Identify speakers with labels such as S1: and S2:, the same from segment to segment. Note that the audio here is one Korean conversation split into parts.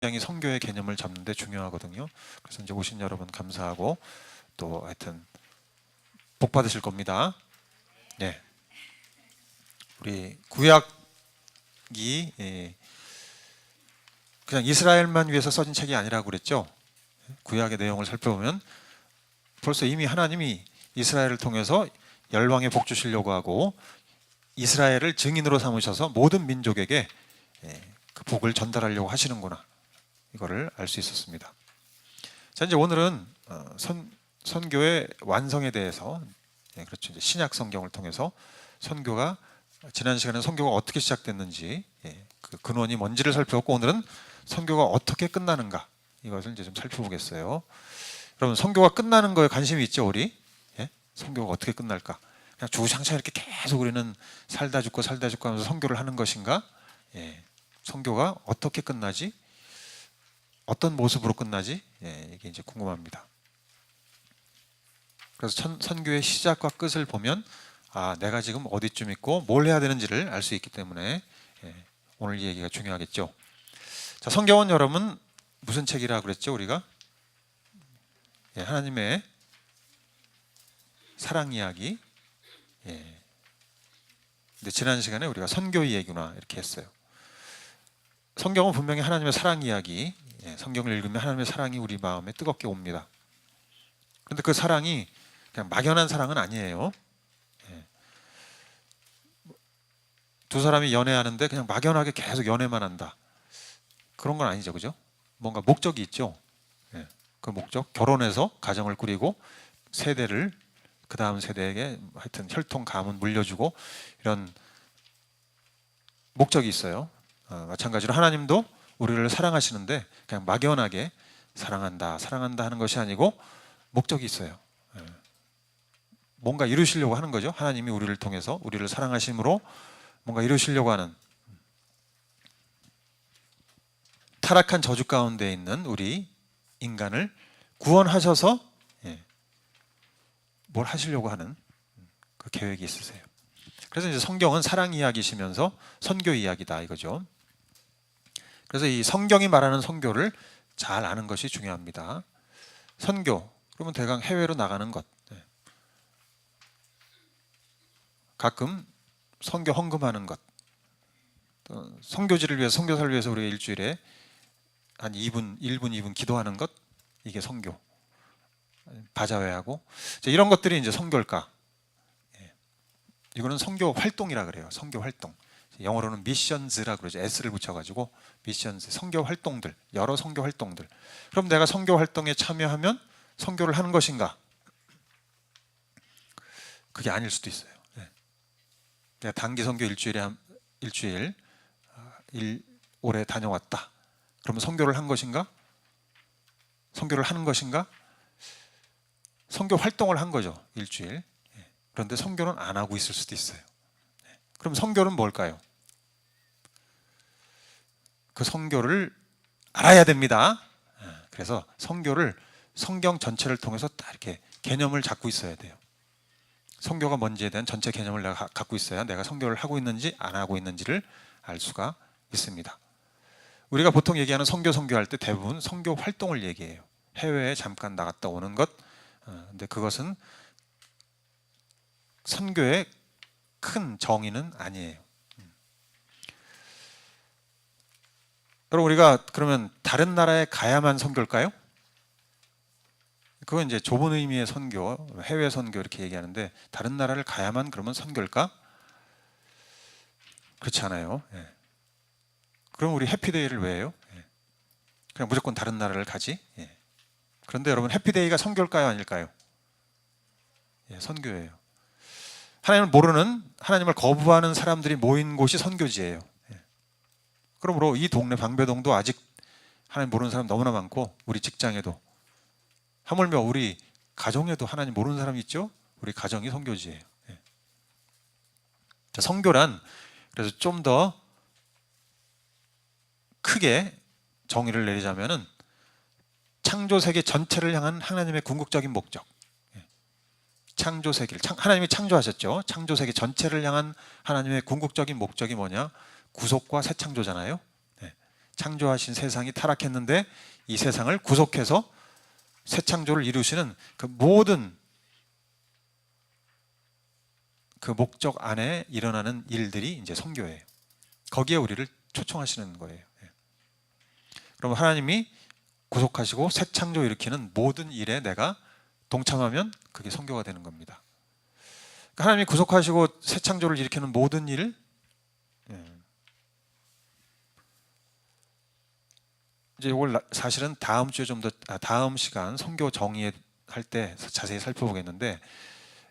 S1: 굉장히 선교의 개념을 잡는데 중요하거든요. 그래서 이제 오신 여러분 감사하고 또 하여튼 복 받으실 겁니다. 네, 우리 구약이 그냥 이스라엘만 위해서 써진 책이 아니라고 그랬죠. 구약의 내용을 살펴보면 벌써 이미 하나님이 이스라엘을 통해서 열방에 복 주시려고 하고 이스라엘을 증인으로 삼으셔서 모든 민족에게 그 복을 전달하려고 하시는구나, 이거를 알 수 있었습니다. 자, 이제 오늘은 선교의 완성에 대해서, 그렇죠, 이제 신약 성경을 통해서 선교가, 지난 시간에 선교가 어떻게 시작됐는지, 그 근원이 뭔지를 살펴봤고, 오늘은 선교가 어떻게 끝나는가, 이것을 이제 좀 살펴보겠어요. 여러분, 선교가 끝나는 거에 관심이 있죠, 우리? 선교가 어떻게 끝날까? 그냥 주구장창 이렇게 계속 우리는 살다 죽고 하면서 선교를 하는 것인가? 선교가 어떻게 끝나지? 어떤 모습으로 끝나지? 이게 이제 궁금합니다. 그래서 선교의 시작과 끝을 보면 내가 지금 어디쯤 있고 뭘 해야 되는지를 알 수 있기 때문에 오늘 이 얘기가 중요하겠죠. 자, 성경은 여러분 무슨 책이라 그랬죠, 우리가? 하나님의 사랑 이야기. 근데 지난 시간에 우리가 선교 이야기구나 이렇게 했어요. 성경은 분명히 하나님의 사랑 이야기, 성경을 읽으면 하나님의 사랑이 우리 마음에 뜨겁게 옵니다. 그런데 그 사랑이 그냥 막연한 사랑은 아니에요. 두 사람이 연애하는데 그냥 막연하게 계속 연애만 한다, 그런 건 아니죠, 그죠? 뭔가 목적이 있죠. 그 목적, 결혼해서 가정을 꾸리고 세대를 그 다음 세대에게 하여튼 혈통 가문 물려주고 이런 목적이 있어요. 마찬가지로 하나님도 우리를 사랑하시는데 그냥 막연하게 사랑한다 하는 것이 아니고 목적이 있어요. 뭔가 이루시려고 하는 거죠. 하나님이 우리를 통해서 우리를 사랑하심으로 뭔가 이루시려고 하는, 타락한 저주 가운데 있는 우리 인간을 구원하셔서 뭘 하시려고 하는 그 계획이 있으세요. 그래서 이제 성경은 사랑 이야기시면서 선교 이야기다, 이거죠. 그래서 이 성경이 말하는 선교를 잘 아는 것이 중요합니다. 선교, 그러면 대강 해외로 나가는 것, 가끔 선교 헌금하는 것, 선교지를 위해서, 선교사를 위해서 우리가 일주일에 한 1분, 2분 기도하는 것, 이게 선교. 바자회하고 이런 것들이 이제 선교일까? 이거는 선교 활동이라 그래요. 선교 활동. 영어로는 미션즈라 그러죠. S를 붙여가지고 미션즈, 선교 활동들, 여러 선교 활동들. 그럼 내가 선교 활동에 참여하면 선교를 하는 것인가? 그게 아닐 수도 있어요. 내가 단기 선교 일주일 오래 다녀왔다, 그러면 선교를 한 것인가? 선교를 하는 것인가? 선교 활동을 한 거죠, 일주일. 그런데 선교는 안 하고 있을 수도 있어요. 그럼 선교는 뭘까요? 그 선교를 알아야 됩니다. 그래서 선교를 성경 전체를 통해서 딱 이렇게 개념을 잡고 있어야 돼요. 선교가 뭔지에 대한 전체 개념을 내가 갖고 있어야 내가 선교를 하고 있는지 안 하고 있는지를 알 수가 있습니다. 우리가 보통 얘기하는 선교할 때 대부분 선교 활동을 얘기해요. 해외에 잠깐 나갔다 오는 것. 근데 그것은 선교의 큰 정의는 아니에요. 여러분, 우리가 그러면 다른 나라에 가야만 선교일까요? 그건 이제 좁은 의미의 선교, 해외 선교 이렇게 얘기하는데, 다른 나라를 가야만 그러면 선교일까? 그렇지 않아요. 그럼 우리 해피데이를 왜 해요? 그냥 무조건 다른 나라를 가지? 그런데 여러분, 해피데이가 선교일까요, 아닐까요? 선교예요. 하나님을 모르는, 하나님을 거부하는 사람들이 모인 곳이 선교지예요. 그러므로 이 동네 방배동도 아직 하나님 모르는 사람 너무나 많고, 우리 직장에도, 하물며 우리 가정에도 하나님 모르는 사람이 있죠? 우리 가정이 선교지예요. 자, 선교란, 그래서 좀 더 크게 정의를 내리자면은 창조 세계 전체를 향한 하나님의 궁극적인 목적. 창조 세계를, 하나님이 창조하셨죠. 창조 세계 전체를 향한 하나님의 궁극적인 목적이 뭐냐? 구속과 새 창조잖아요. 창조하신 세상이 타락했는데 이 세상을 구속해서 새 창조를 이루시는 그 모든 그 목적 안에 일어나는 일들이 이제 선교예요. 거기에 우리를 초청하시는 거예요. 그럼 하나님이 구속하시고 새 창조 일으키는 모든 일에 내가 동참하면 그게 선교가 되는 겁니다. 그러니까 하나님이 구속하시고 새 창조를 일으키는 모든 일, 이제 이걸 사실은 다음 주에 좀 더 다음 시간 선교 정의할 때 자세히 살펴보겠는데,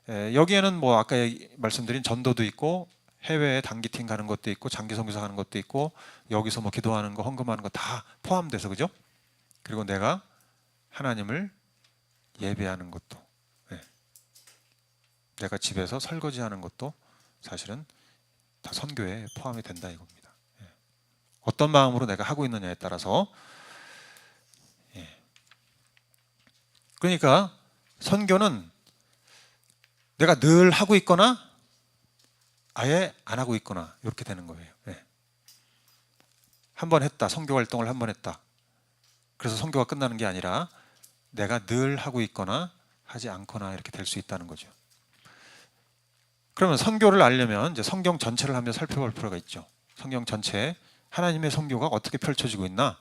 S1: 여기에는 뭐 아까 말씀드린 전도도 있고 해외에 단기팀 가는 것도 있고 장기 선교사 가는 것도 있고 여기서 뭐 기도하는 거 헌금하는 거 다 포함돼서, 그죠? 그리고 내가 하나님을 예배하는 것도, 내가 집에서 설거지하는 것도 사실은 다 선교에 포함이 된다 이겁니다. 어떤 마음으로 내가 하고 있느냐에 따라서. 그러니까 선교는 내가 늘 하고 있거나 아예 안 하고 있거나 이렇게 되는 거예요. 한 번 했다, 선교 활동을 한 번 했다, 그래서 선교가 끝나는 게 아니라 내가 늘 하고 있거나 하지 않거나 이렇게 될 수 있다는 거죠. 그러면 선교를 알려면 이제 성경 전체를 한번 살펴볼 필요가 있죠. 성경 전체에 하나님의 선교가 어떻게 펼쳐지고 있나.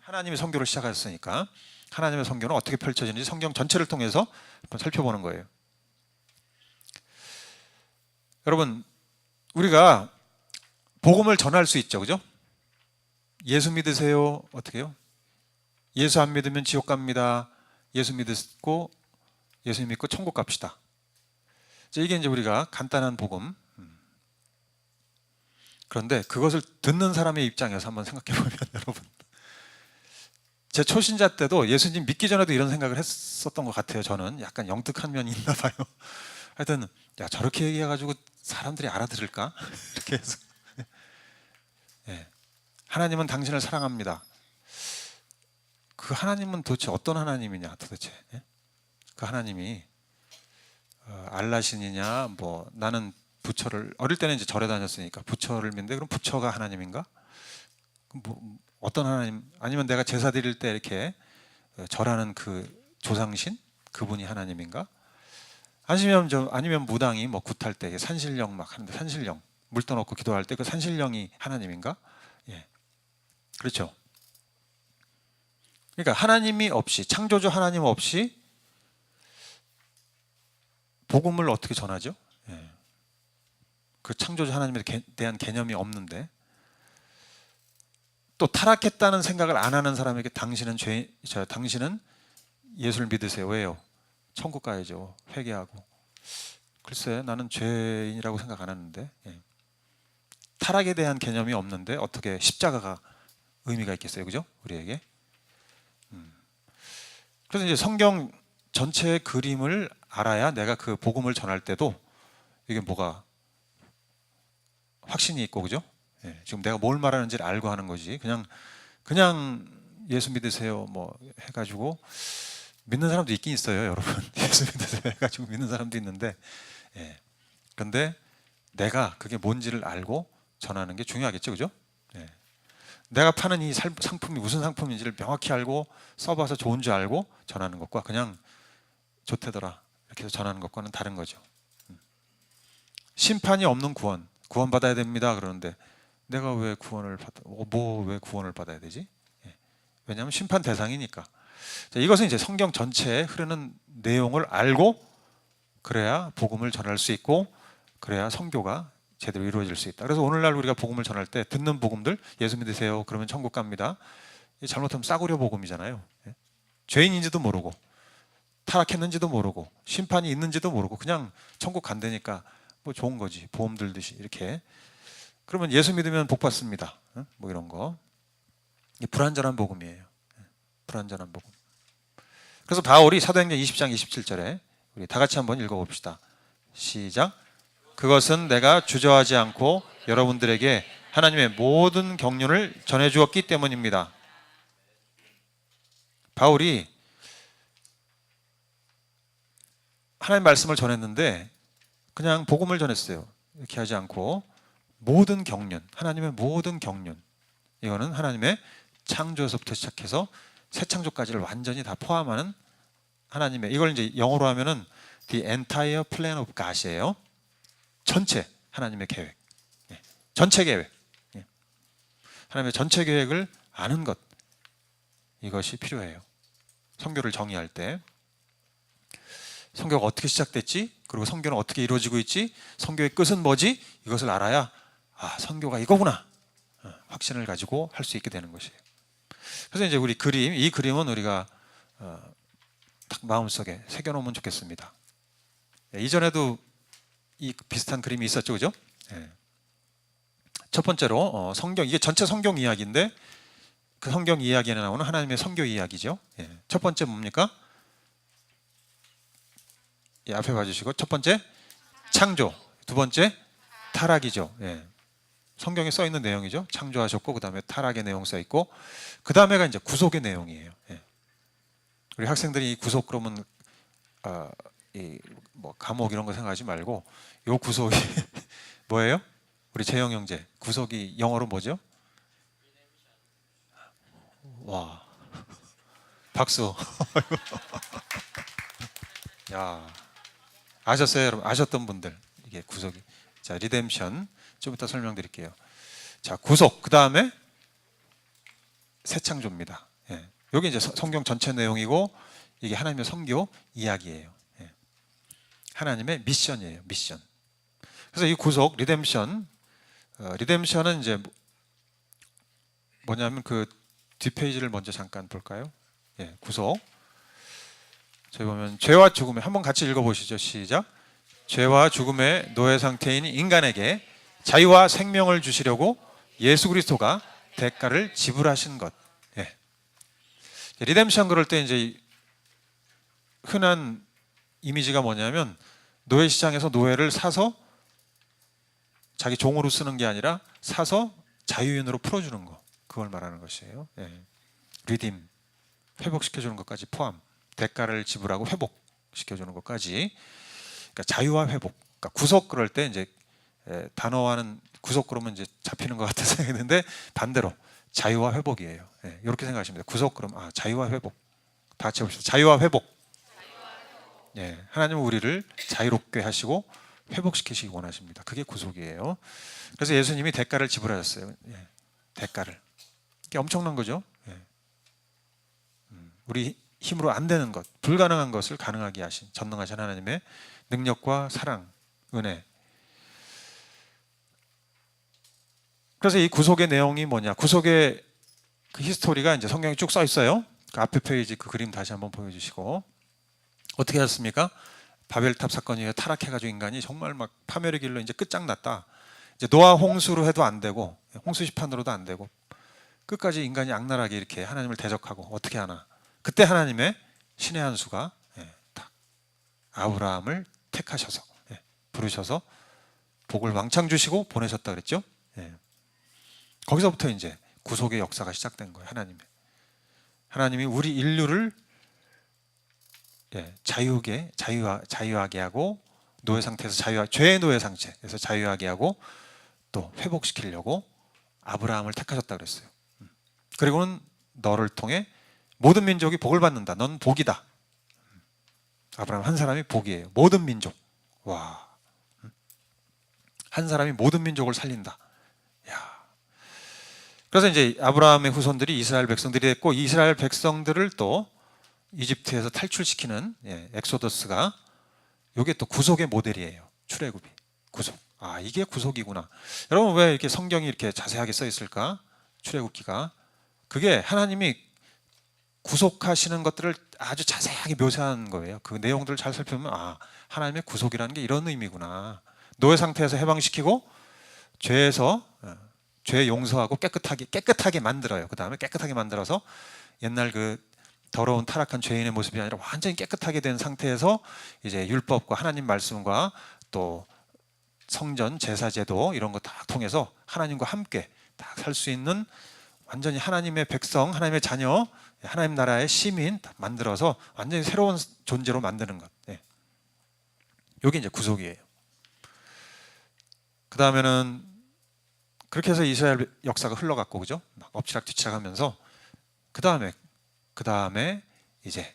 S1: 하나님이 선교를 시작하셨으니까 하나님의 선교는 어떻게 펼쳐지는지 성경 전체를 통해서 한번 살펴보는 거예요. 여러분, 우리가 복음을 전할 수 있죠, 그죠? 예수 믿으세요. 어떻게 해요? 예수 안 믿으면 지옥 갑니다. 예수 믿고 천국 갑시다. 이게 이제 우리가 간단한 복음. 그런데 그것을 듣는 사람의 입장에서 한번 생각해 보면 여러분, 제 초신자 때도 예수님 믿기 전에도 이런 생각을 했었던 것 같아요. 저는 약간 영특한 면이 있나 봐요. 하여튼 야, 저렇게 얘기해가지고 사람들이 알아들을까? 이렇게 해서 하나님은 당신을 사랑합니다. 그 하나님은 도대체 어떤 하나님이냐 도대체. 그 하나님이 알라신이냐, 뭐 나는 부처를 어릴 때는 이제 절에 다녔으니까 부처를 믿는데 그럼 부처가 하나님인가? 뭐 어떤 하나님? 아니면 내가 제사 드릴 때 이렇게 절하는 그 조상신 그분이 하나님인가? 아니면 무당이 뭐 굿할 때 산신령 막 하는데 산신령 물 떠놓고 기도할 때 그 산신령이 하나님인가? 그렇죠. 그러니까 하나님이 없이, 창조주 하나님 없이 복음을 어떻게 전하죠? 그 창조주 하나님에 대한 개념이 없는데, 또 타락했다는 생각을 안 하는 사람에게 당신은 예수를 믿으세요. 왜요? 천국 가야죠. 회개하고. 글쎄, 나는 죄인이라고 생각 안 하는데. 타락에 대한 개념이 없는데 어떻게 십자가가 의미가 있겠어요, 그죠? 우리에게. 그래서 이제 성경 전체의 그림을 알아야 내가 그 복음을 전할 때도 이게 뭐가 확신이 있고, 그죠? 지금 내가 뭘 말하는지를 알고 하는 거지. 그냥 예수 믿으세요 뭐 해가지고 믿는 사람도 있긴 있어요, 여러분. 예수 믿으세요 해가지고 믿는 사람도 있는데, 그런데 내가 그게 뭔지를 알고 전하는 게 중요하겠죠, 그죠? 내가 파는 이 상품이 무슨 상품인지를 명확히 알고 써봐서 좋은 줄 알고 전하는 것과 그냥 좋대더라 이렇게 해서 전하는 것과는 다른 거죠. 심판이 없는 구원 받아야 됩니다. 그러는데 내가 왜 구원을 받아야 되지? 왜냐하면 심판 대상이니까. 자, 이것은 이제 성경 전체에 흐르는 내용을 알고 그래야 복음을 전할 수 있고 그래야 선교가 제대로 이루어질 수 있다. 그래서 오늘날 우리가 복음을 전할 때 듣는 복음들, 예수 믿으세요 그러면 천국 갑니다. 잘못하면 싸구려 복음이잖아요. 죄인인지도 모르고 타락했는지도 모르고 심판이 있는지도 모르고 그냥 천국 간다니까 뭐 좋은 거지, 보험 들듯이 이렇게. 그러면 예수 믿으면 복 받습니다. 뭐 이런 거. 불완전한 복음이에요. 불완전한 복음. 그래서 바울이 사도행전 20장 27절에 우리 다 같이 한번 읽어봅시다. 시작. 그것은 내가 주저하지 않고 여러분들에게 하나님의 모든 경륜을 전해주었기 때문입니다. 바울이 하나님 말씀을 전했는데 그냥 복음을 전했어요. 이렇게 하지 않고 모든 경륜, 하나님의 모든 경륜, 이거는 하나님의 창조에서부터 시작해서 새 창조까지를 완전히 다 포함하는 하나님의, 이걸 이제 영어로 하면은 The entire plan of God이에요. 전체 하나님의 계획, 전체 계획, 하나님의 전체 계획을 아는 것, 이것이 필요해요. 성교를 정의할 때 성교가 어떻게 시작됐지, 그리고 성교는 어떻게 이루어지고 있지, 성교의 끝은 뭐지, 이것을 알아야 성교가 이거구나 확신을 가지고 할 수 있게 되는 것이에요. 그래서 이제 우리 이 그림은 우리가 딱 마음속에 새겨놓으면 좋겠습니다. 이전에도 이 비슷한 그림이 있었죠, 그죠? 첫 번째로 성경, 이게 전체 성경 이야기인데 그 성경 이야기에 나오는 하나님의 성교 이야기죠. 첫 번째 뭡니까? 앞에 봐주시고, 첫 번째 창조, 두 번째 타락이죠. 성경에 써 있는 내용이죠. 창조하셨고, 그 다음에 타락의 내용 써 있고, 그 다음에가 이제 구속의 내용이에요. 우리 학생들이 이 구속 그러면 뭐 감옥 이런 거 생각하지 말고, 요 구속이 뭐예요? 우리 재영 형제, 구속이 영어로 뭐죠? 와, 박수. 야, 아셨어요, 여러분? 아셨던 분들, 이게 구속이. 자, 리뎀션 좀 이따 설명드릴게요. 자, 구속, 그 다음에 새 창조입니다. 여기 이제 성경 전체 내용이고, 이게 하나님의 성교 이야기예요. 하나님의 미션이에요, 미션. 그래서 이 구속, 리뎀션은 이제 뭐냐면 그 뒷페이지를 먼저 잠깐 볼까요? 구속. 저희 보면 죄와 죽음에, 한번 같이 읽어보시죠. 시작. 죄와 죽음의 노예 상태인 인간에게 자유와 생명을 주시려고 예수 그리스도가 대가를 지불하신 것. 리뎀션 그럴 때 이제 흔한 이미지가 뭐냐면 노예 시장에서 노예를 사서 자기 종으로 쓰는 게 아니라 사서 자유인으로 풀어주는 거, 그걸 말하는 것이에요. 리딤, 회복시켜주는 것까지 포함, 대가를 지불하고 회복시켜주는 것까지. 그러니까 자유와 회복, 그러니까 구속 그럴 때 이제 단어와는 구속 그러면 이제 잡히는 것 같아서 생각했는데 반대로 자유와 회복이에요. 이렇게 생각하시면 돼요. 구속 그럼 자유와 회복. 다 같이 해봅시다. 자유와 회복. 하나님은 우리를 자유롭게 하시고 회복시키시기 원하십니다. 그게 구속이에요. 그래서 예수님이 대가를 지불하셨어요. 대가를. 이게 엄청난 거죠. 우리 힘으로 안 되는 것, 불가능한 것을 가능하게 하신, 전능하신 하나님의 능력과 사랑, 은혜. 그래서 이 구속의 내용이 뭐냐? 구속의 그 히스토리가 이제 성경에 쭉 써 있어요. 그 앞에 페이지 그 그림 다시 한번 보여주시고, 어떻게 하셨습니까? 바벨탑 사건 이후에 타락해가지고 인간이 정말 막 파멸의 길로 이제 끝장났다. 이제 노아 홍수로 해도 안 되고, 홍수 시판으로도 안 되고, 끝까지 인간이 악랄하게 이렇게 하나님을 대적하고 어떻게 하나? 그때 하나님의 신의 한 수가 딱 아브라함을 택하셔서 부르셔서 복을 왕창 주시고 보내셨다 그랬죠. 거기서부터 이제 구속의 역사가 시작된 거예요. 하나님이 우리 인류를 자유하게 하고, 노예 상태에서 죄의 노예 상태에서 자유하게 하고 또 회복시키려고 아브라함을 택하셨다 그랬어요. 그리고는 너를 통해 모든 민족이 복을 받는다. 넌 복이다. 아브라함 한 사람이 복이에요. 모든 민족. 와, 한 사람이 모든 민족을 살린다. 야. 그래서 이제 아브라함의 후손들이 이스라엘 백성들이 됐고, 이스라엘 백성들을 또 이집트에서 탈출시키는 엑소더스가, 이게 또 구속의 모델이에요. 출애굽이, 구속. 이게 구속이구나. 여러분, 왜 이렇게 성경이 이렇게 자세하게 써 있을까? 출애굽기가, 그게 하나님이 구속하시는 것들을 아주 자세하게 묘사한 거예요. 그 내용들을 잘 살펴보면 하나님의 구속이라는 게 이런 의미구나. 노예 상태에서 해방시키고 죄 용서하고 깨끗하게 만들어요. 그 다음에 깨끗하게 만들어서 옛날 그 더러운 타락한 죄인의 모습이 아니라 완전히 깨끗하게 된 상태에서 이제 율법과 하나님 말씀과 또 성전 제사제도 이런 거 다 통해서 하나님과 함께 딱 살 수 있는 완전히 하나님의 백성, 하나님의 자녀, 하나님 나라의 시민 만들어서 완전히 새로운 존재로 만드는 것. 이게 이제 구속이에요. 그 다음에는 그렇게 해서 이스라엘 역사가 흘러갔고, 그죠? 막 엎치락뒤치락하면서 그 다음에 이제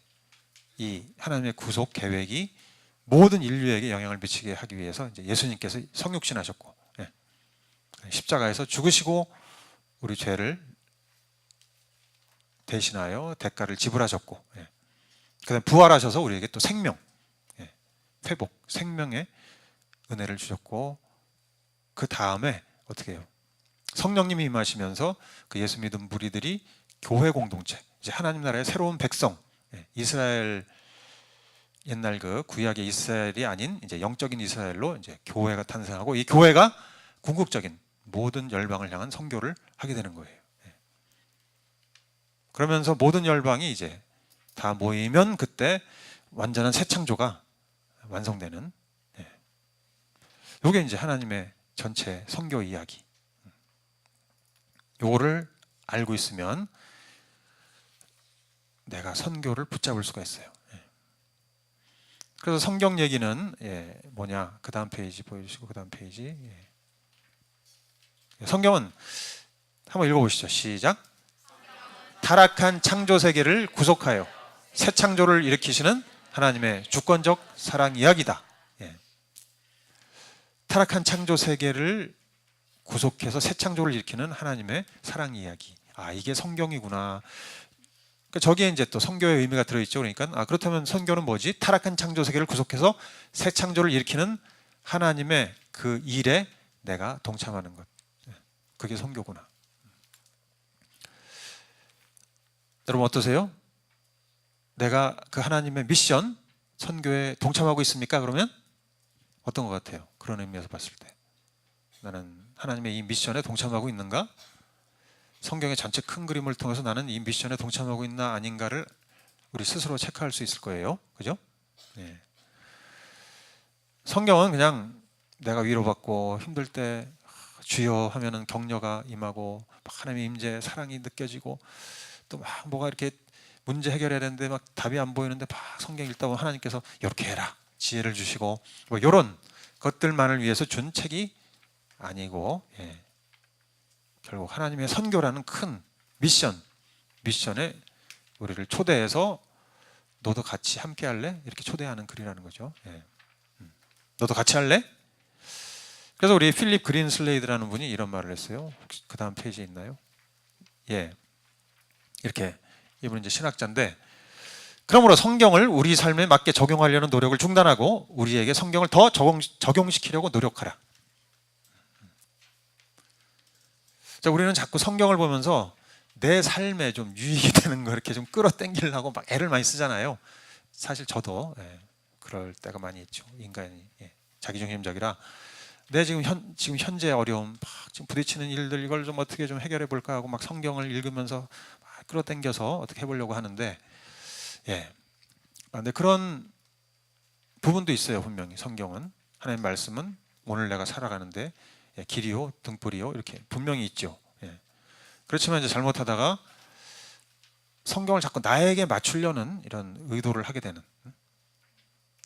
S1: 이 하나님의 구속 계획이 모든 인류에게 영향을 미치게 하기 위해서 이제 예수님께서 성육신하셨고, 예. 십자가에서 죽으시고 우리 죄를 대신하여 대가를 지불하셨고, 예. 그다음에 부활하셔서 우리에게 또 생명, 예. 회복, 생명의 은혜를 주셨고, 그 다음에 어떻게 해요? 성령님이 임하시면서 그 예수 믿은 무리들이 교회 공동체, 이제 하나님 나라의 새로운 백성, 예. 이스라엘 옛날 그 구약의 이스라엘이 아닌 이제 영적인 이스라엘로 이제 교회가 탄생하고, 이 교회가 궁극적인 모든 열방을 향한 선교를 하게 되는 거예요. 예. 그러면서 모든 열방이 이제 다 모이면 그때 완전한 새 창조가 완성되는, 예. 이게 이제 하나님의 전체 선교 이야기. 요거를 알고 있으면 내가 선교를 붙잡을 수가 있어요. 예. 그래서 성경 얘기는, 예, 뭐냐, 그 다음 페이지 보여주시고, 그 다음 페이지. 예. 성경은 한번 읽어보시죠. 시작. 타락한 창조 세계를 구속하여 새 창조를 일으키시는 하나님의 주권적 사랑 이야기다. 예. 타락한 창조 세계를 구속해서 새 창조를 일으키는 하나님의 사랑 이야기. 아, 이게 성경이구나. 그러니까 저기에 이제 또 선교의 의미가 들어있죠. 그러니까 그렇다면 선교는 뭐지? 타락한 창조 세계를 구속해서 새 창조를 일으키는 하나님의 그 일에 내가 동참하는 것. 그게 선교구나. 여러분 어떠세요? 내가 그 하나님의 미션, 선교에 동참하고 있습니까? 그러면 어떤 것 같아요? 그런 의미에서 봤을 때 나는 하나님의 이 미션에 동참하고 있는가? 성경의 전체 큰 그림을 통해서 나는 이 미션에 동참하고 있나 아닌가를 우리 스스로 체크할 수 있을 거예요. 그죠? 네. 성경은 그냥 내가 위로받고 힘들 때 주여 하면은 격려가 임하고 하나님의 임재, 사랑이 느껴지고 또 막 뭐가 이렇게 문제 해결해야 되는데 막 답이 안 보이는데 막 성경 읽다 보면 하나님께서 이렇게 해라 지혜를 주시고 뭐 이런 것들만을 위해서 준 책이 아니고, 예. 결국 하나님의 선교라는 큰 미션에 우리를 초대해서 너도 같이 함께 할래? 이렇게 초대하는 글이라는 거죠. 예. 너도 같이 할래? 그래서 우리 필립 그린슬레이드라는 분이 이런 말을 했어요. 혹시 그 다음 페이지에 있나요? 예. 이렇게, 이분은 이제 신학자인데, 그러므로 성경을 우리 삶에 맞게 적용하려는 노력을 중단하고 우리에게 성경을 더 적용시키려고 노력하라. 자, 우리는 자꾸 성경을 보면서 내 삶에 좀 유익이 되는 거 이렇게 좀 끌어당기려고 막 애를 많이 쓰잖아요. 사실 저도, 예, 그럴 때가 많이 있죠. 인간이, 예, 자기중심적이라 내 지금 현재 어려움, 막 지금 부딪히는 일들 이걸 좀 어떻게 좀 해결해 볼까 하고 막 성경을 읽으면서 막 끌어당겨서 어떻게 해보려고 하는데, 예, 근데 그런 부분도 있어요. 분명히 성경은, 하나님 말씀은 오늘 내가 살아가는데, 예, 길이요 등불이요 이렇게 분명히 있죠. 예. 그렇지만 이제 잘못하다가 성경을 자꾸 나에게 맞추려는 이런 의도를 하게 되는,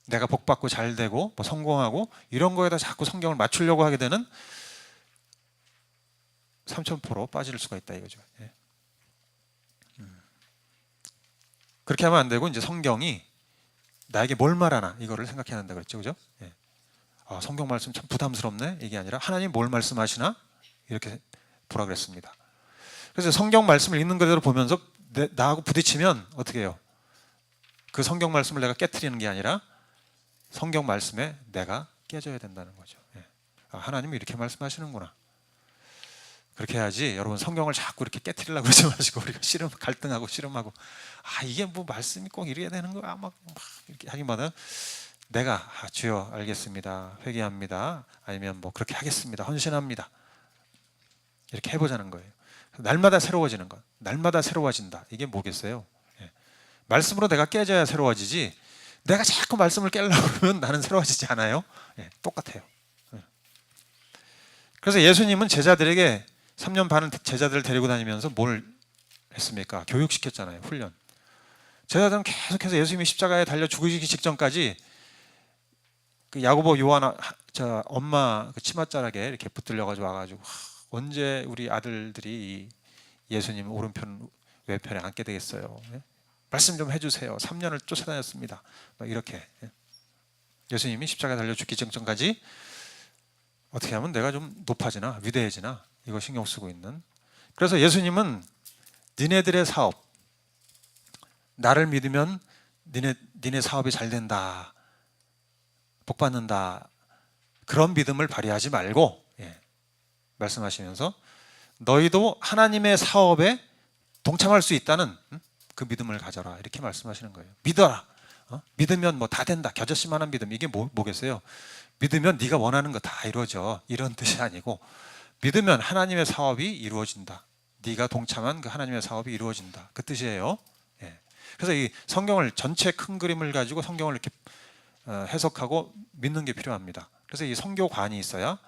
S1: 내가 복받고 잘 되고 뭐 성공하고 이런 거에다 자꾸 성경을 맞추려고 하게 되는 삼천포로 빠질 수가 있다 이거죠. 예. 그렇게 하면 안 되고 이제 성경이 나에게 뭘 말하나 이거를 생각해야 한다 그랬죠, 그죠? 예. 아, 성경 말씀 참 부담스럽네 이게 아니라 하나님 뭘 말씀하시나 이렇게 보라 그랬습니다. 그래서 성경 말씀을 읽는 그대로 보면서 나하고 부딪히면 어떻게 해요? 그 성경 말씀을 내가 깨트리는 게 아니라 성경 말씀에 내가 깨져야 된다는 거죠. 예. 아, 하나님이 이렇게 말씀하시는구나. 그렇게 해야지. 여러분 성경을 자꾸 이렇게 깨트리려고 그러지 마시고 우리가 갈등하고 씨름하고 아 이게 뭐 말씀이 꼭 이래야 되는 거야 막 이렇게 하기보다는 내가 주여 알겠습니다. 회개합니다. 아니면 뭐 그렇게 하겠습니다. 헌신합니다. 이렇게 해보자는 거예요. 날마다 새로워지는 것. 날마다 새로워진다. 이게 뭐겠어요? 예. 말씀으로 내가 깨져야 새로워지지 내가 자꾸 말씀을 깨려고 그러면 나는 새로워지지 않아요. 예, 똑같아요. 예. 그래서 예수님은 제자들에게 3년 반을 제자들을 데리고 다니면서 뭘 했습니까? 교육시켰잖아요. 훈련. 제자들은 계속해서 예수님이 십자가에 달려 죽으시기 직전까지 그 야고보 요한 엄마 그 치맛자락에 이렇게 붙들려가지고 와가지고 언제 우리 아들들이 예수님 오른편 왼편에 앉게 되겠어요? 예? 말씀 좀 해주세요. 3년을 쫓아다녔습니다. 막 이렇게 예수님이 십자가에 달려 죽기 직전까지 어떻게 하면 내가 좀 높아지나 위대해지나 이거 신경 쓰고 있는. 그래서 예수님은 니네들의 사업, 나를 믿으면 니네 사업이 잘 된다, 복 받는다, 그런 믿음을 발휘하지 말고 말씀하시면서 너희도 하나님의 사업에 동참할 수 있다는 그 믿음을 가져라 이렇게 말씀하시는 거예요. 믿어라. 믿으면 뭐 다 된다. 겨자씨만한 믿음. 이게 뭐겠어요? 믿으면 네가 원하는 거 다 이루어져. 이런 뜻이 아니고 믿으면 하나님의 사업이 이루어진다. 네가 동참한 그 하나님의 사업이 이루어진다. 그 뜻이에요. 그래서 이 성경을 전체 큰 그림을 가지고 성경을 이렇게 해석하고 믿는 게 필요합니다. 그래서 이 성교관이 있어야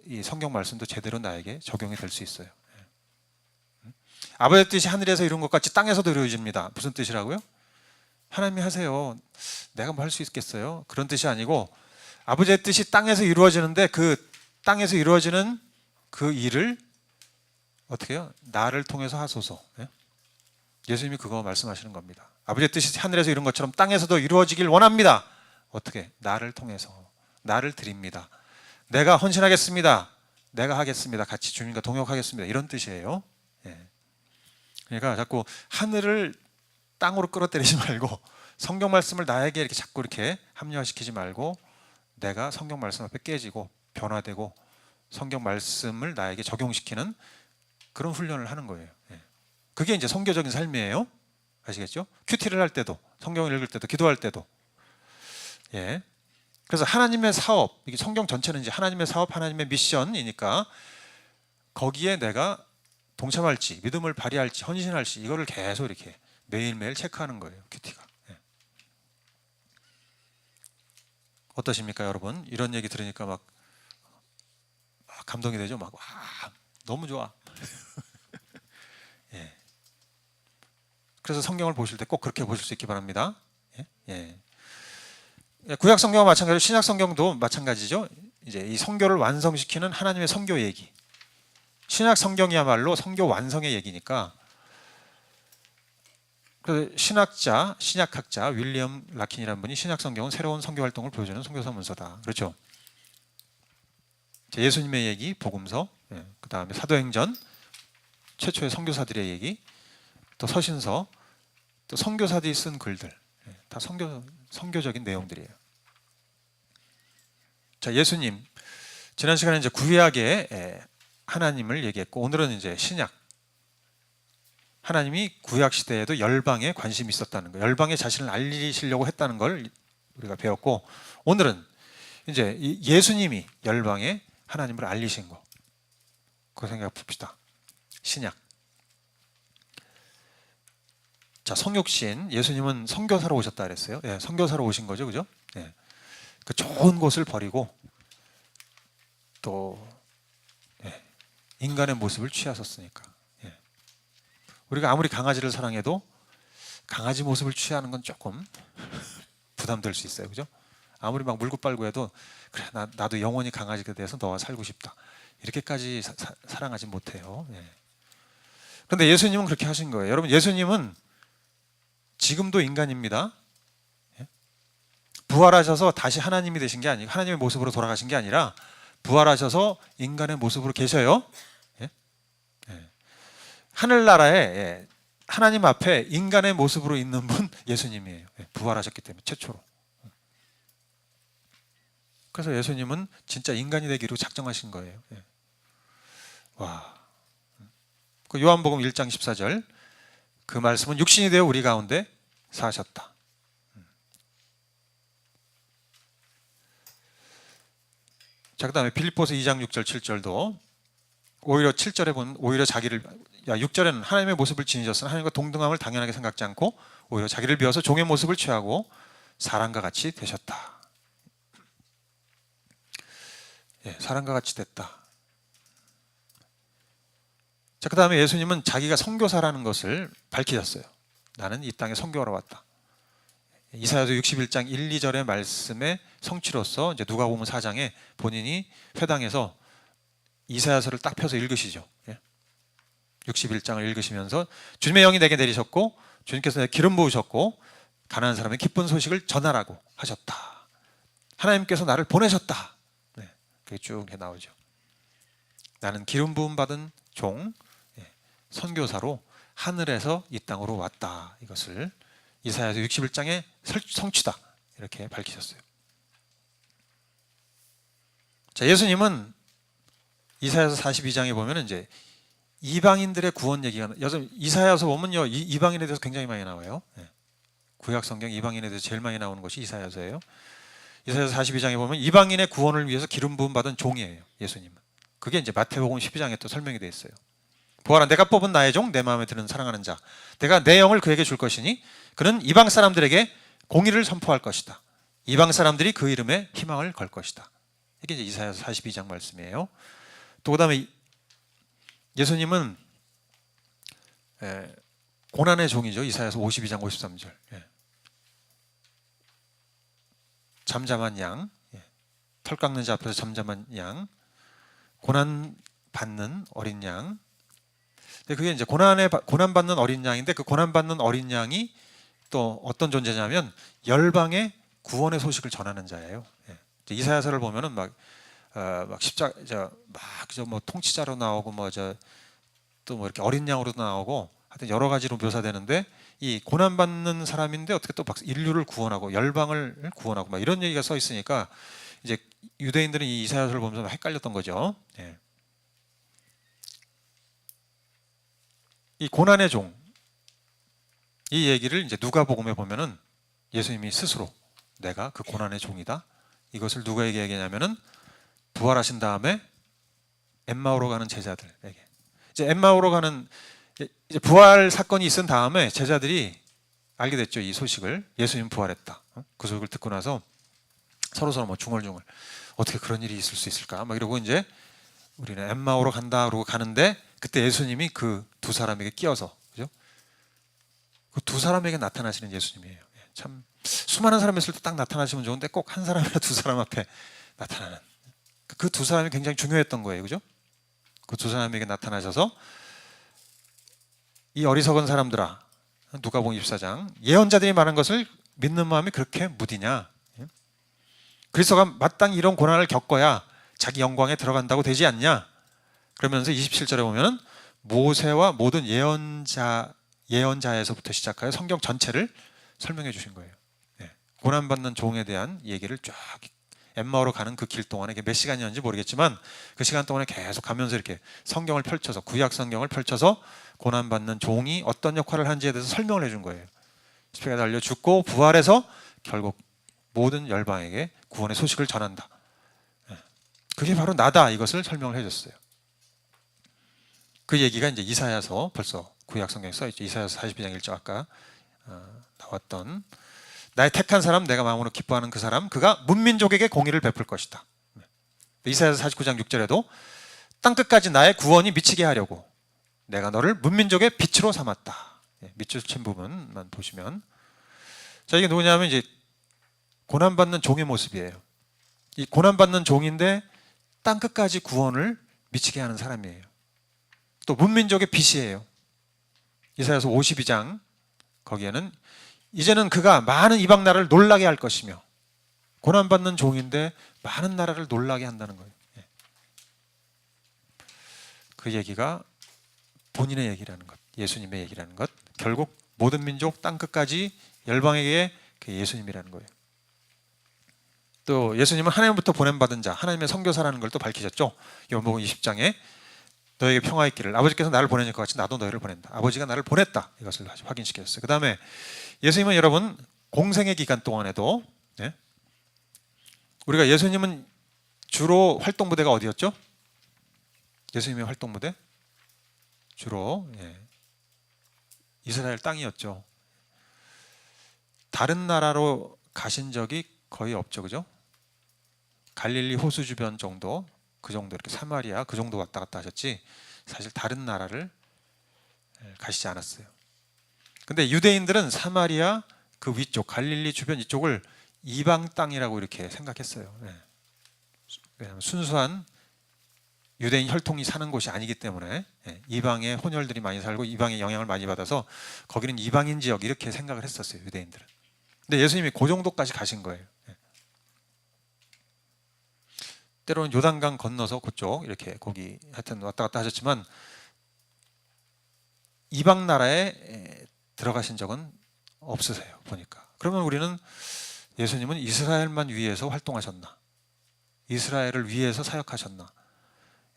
S1: 이 성경 말씀도 제대로 나에게 적용이 될 수 있어요. 아버지의 뜻이 하늘에서 이룬 것 같이 땅에서도 이루어집니다. 무슨 뜻이라고요? 하나님이 하세요. 내가 뭐 할 수 있겠어요? 그런 뜻이 아니고 아버지의 뜻이 땅에서 이루어지는데 그 땅에서 이루어지는 그 일을 어떻게 해요? 나를 통해서 하소서. 예수님이 그거 말씀하시는 겁니다. 아버지의 뜻이 하늘에서 이룬 것처럼 땅에서도 이루어지길 원합니다. 어떻게? 나를 통해서. 나를 드립니다. 내가 헌신하겠습니다. 내가 하겠습니다. 같이 주님과 동역하겠습니다. 이런 뜻이에요. 그러니까 자꾸 하늘을 땅으로 끌어들이지 말고 성경 말씀을 나에게 이렇게 자꾸 이렇게 합리화시키지 말고 내가 성경 말씀 앞에 깨지고 변화되고 성경 말씀을 나에게 적용시키는 그런 훈련을 하는 거예요. 그게 이제 선교적인 삶이에요. 아시겠죠? 큐티를 할 때도, 성경을 읽을 때도, 기도할 때도. 그래서 하나님의 사업, 이게 성경 전체는 이제 하나님의 사업, 하나님의 미션이니까 거기에 내가 동참할지, 믿음을 발휘할지, 헌신할지 이거를 계속 이렇게 매일매일 체크하는 거예요. 큐티가. 어떠십니까, 여러분? 이런 얘기 들으니까 막 감동이 되죠. 막 와, 너무 좋아. 그래서 성경을 보실 때 꼭 그렇게 보실 수 있기 바랍니다. 구약 성경과 마찬가지로 신약 성경도 마찬가지죠. 이제 이 선교를 완성시키는 하나님의 선교 얘기. 신약 성경이야말로 선교 완성의 얘기니까. 그 신약학자 윌리엄 라킨이라는 분이 신약 성경은 새로운 선교 활동을 보여주는 선교서 문서다. 그렇죠? 예수님의 얘기, 복음서, 그 다음에 사도행전, 최초의 선교사들의 얘기, 또 서신서, 또 선교사들이 쓴 글들, 다 선교적인 내용들이에요. 자, 예수님 지난 시간에 이제 구약의 하나님을 얘기했고 오늘은 이제 신약. 하나님이 구약 시대에도 열방에 관심이 있었다는 거, 열방에 자신을 알리시려고 했다는 걸 우리가 배웠고 오늘은 이제 예수님이 열방에 하나님을 알리신 거, 그거 생각해 봅시다. 신약. 자, 성육신, 예수님은 선교사로 오셨다 그랬어요. 선교사로 오신 거죠, 그죠? 그 좋은 곳을 버리고 또 인간의 모습을 취하셨으니까. 우리가 아무리 강아지를 사랑해도 강아지 모습을 취하는 건 조금 부담될 수 있어요, 그죠? 아무리 막 물고 빨고 해도 그래, 나도 영원히 강아지가 돼서 너와 살고 싶다. 이렇게까지 사랑하지 못해요. 그런데 예수님은 그렇게 하신 거예요. 여러분, 예수님은 지금도 인간입니다. 부활하셔서 다시 하나님이 되신 게 아니고 하나님의 모습으로 돌아가신 게 아니라 부활하셔서 인간의 모습으로 계셔요. 하늘나라에 하나님 앞에 인간의 모습으로 있는 분 예수님이에요. 부활하셨기 때문에 최초로. 그래서 예수님은 진짜 인간이 되기로 작정하신 거예요. 와. 그 요한복음 1장 14절 그 말씀은 육신이 되어 우리 가운데 사셨다. 자, 그 다음에 빌립보서 2장 6절 7절도 오히려 7절에 보면 오히려 자기를 6절에는 하나님의 모습을 지니셨으나 하나님과 동등함을 당연하게 생각지 않고 오히려 자기를 비워서 종의 모습을 취하고 사람과 같이 되셨다. 사람과 같이 됐다. 자, 그 다음에 예수님은 자기가 선교사라는 것을 밝히셨어요. 나는 이 땅에 선교하러 왔다. 이사야서 61장 1, 2절의 말씀의 성취로서 이제 누가복음 4장에 본인이 회당에서 이사야서를 딱 펴서 읽으시죠. 61장을 읽으시면서 주님의 영이 내게 내리셨고 주님께서 내게 기름 부으셨고 가난한 사람의 기쁜 소식을 전하라고 하셨다. 하나님께서 나를 보내셨다. 그게 쭉 나오죠. 나는 기름 부음 받은 종, 선교사로 하늘에서 이 땅으로 왔다. 이것을 이사야서 61장의 성취다. 이렇게 밝히셨어요. 자, 예수님은 이사야서 42장에 보면 이제 이방인들의 구원 얘기가 이사야서 보면요 이방인에 대해서 굉장히 많이 나와요. 구약 성경 이방인에 대해서 제일 많이 나오는 것이 이사야서예요. 이사야서 42장에 보면 이방인의 구원을 위해서 기름 부음 받은 종이에요. 예수님은. 그게 이제 마태복음 12장에 또 설명이 되어 있어요. 보아라 내가 뽑은 나의 종 내 마음에 드는 사랑하는 자 내가 내 영을 그에게 줄 것이니 그는 이방 사람들에게 공의를 선포할 것이다. 이방 사람들이 그 이름에 희망을 걸 것이다. 이게 이제 이사야서 42장 말씀이에요. 또 그다음에 예수님은 고난의 종이죠. 이사야서 52장 53절. 잠잠한 양, 털 깎는 자 앞에서 잠잠한 양, 고난 받는 어린 양. 그게 이제 고난 받는 어린 양인데 그 고난 받는 어린 양이 또 어떤 존재냐면 열방의 구원의 소식을 전하는 자예요. 이사야서를 보면은 막 십자가 뭐 통치자로 나오고 또 뭐 이렇게 어린 양으로도 나오고 하여튼 여러 가지로 묘사되는데 이 고난 받는 사람인데 어떻게 또 인류를 구원하고 열방을 구원하고 막 이런 얘기가 써 있으니까 이제 유대인들은 이 이사야서를 보면서 헷갈렸던 거죠. 이 고난의 종 이 얘기를 이제 누가복음에 보면은 예수님이 스스로 내가 그 고난의 종이다. 이것을 누구에게 얘기하냐면은 부활하신 다음에 엠마오로 가는 제자들에게. 이제 엠마오로 가는 이제 부활 사건이 있은 다음에 제자들이 알게 됐죠. 이 소식을. 예수님 부활했다. 그 소식을 듣고 나서 서로 뭐 중얼중얼 어떻게 그런 일이 있을 수 있을까? 막 이러고 이제 우리는 엠마오로 간다 그러고 가는데 그때 예수님이 그 두 사람에게 끼어서 그죠? 그 두 사람에게 나타나시는 예수님이에요. 참 수많은 사람 있을 때 딱 나타나시면 좋은데 꼭 한 사람이나 두 사람 앞에 나타나는 그 두 사람이 굉장히 중요했던 거예요. 그죠? 그 두 사람에게 나타나셔서 이 어리석은 사람들아 누가복음 24장 예언자들이 말한 것을 믿는 마음이 그렇게 무디냐? 그리스도가 마땅히 이런 고난을 겪어야 자기 영광에 들어간다고 되지 않냐? 그러면서 27절에 보면 모세와 모든 예언자에서부터 시작하여 성경 전체를 설명해 주신 거예요. 고난받는 종에 대한 얘기를 쫙 엠마오로 가는 그 길 동안에 몇 시간이었는지 모르겠지만 그 시간 동안에 계속 가면서 이렇게 성경을 펼쳐서 구약 성경을 펼쳐서 고난받는 종이 어떤 역할을 하는지에 대해서 설명을 해준 거예요. 십자가에 달려 죽고 부활해서 결국 모든 열방에게 구원의 소식을 전한다. 그게 바로 나다. 이것을 설명을 해줬어요. 그 얘기가 이제 이사야서 벌써 구약 성경에 써 있죠. 이사야서 42장 1절 아까 나왔던 나의 택한 사람 내가 마음으로 기뻐하는 그 사람 그가 문민족에게 공의를 베풀 것이다. 이사야서 49장 6절에도 땅끝까지 나의 구원이 미치게 하려고 내가 너를 문민족의 빛으로 삼았다. 밑줄 친 부분만 보시면 자 이게 누구냐면 이제 고난받는 종의 모습이에요. 이 고난받는 종인데 땅끝까지 구원을 미치게 하는 사람이에요. 또 문민족의 빛이에요. 이사야서 52장 거기에는 이제는 그가 많은 이방 나라를 놀라게 할 것이며 고난받는 종인데 많은 나라를 놀라게 한다는 거예요. 그 얘기가 본인의 얘기라는 것, 예수님의 얘기라는 것, 결국 모든 민족 땅끝까지 열방에게 그 예수님이라는 거예요. 또 예수님은 하나님부터 보냄받은 자, 하나님의 선교사라는 걸 또 밝히셨죠. 요한복음 20장에 너에게 평화 있기를 아버지께서 나를 보내실 것 같이 나도 너희를 보낸다. 아버지가 나를 보냈다. 이것을 확인시켰어요. 그 다음에 예수님은 여러분 공생의 기간 동안에도 우리가 예수님은 주로 활동 무대가 어디였죠? 예수님의 활동 무대? 주로 이스라엘 땅이었죠. 다른 나라로 가신 적이 거의 없죠. 그죠? 갈릴리 호수 주변 정도 그 정도 이렇게 사마리아 그 정도 왔다 갔다 하셨지 사실 다른 나라를 가시지 않았어요. 근데 유대인들은 사마리아 그 위쪽 갈릴리 주변 이쪽을 이방 땅이라고 이렇게 생각했어요. 왜냐하면 순수한 유대인 혈통이 사는 곳이 아니기 때문에 이방의 혼혈들이 많이 살고 이방의 영향을 많이 받아서 거기는 이방인 지역 이렇게 생각을 했었어요, 유대인들은. 근데 예수님이 그 정도까지 가신 거예요. 때로는 요단강 건너서 그쪽 이렇게 거기 하여튼 왔다 갔다 하셨지만 이방 나라에 들어가신 적은 없으세요, 보니까. 그러면 우리는 예수님은 이스라엘만 위해서 활동하셨나? 이스라엘을 위해서 사역하셨나?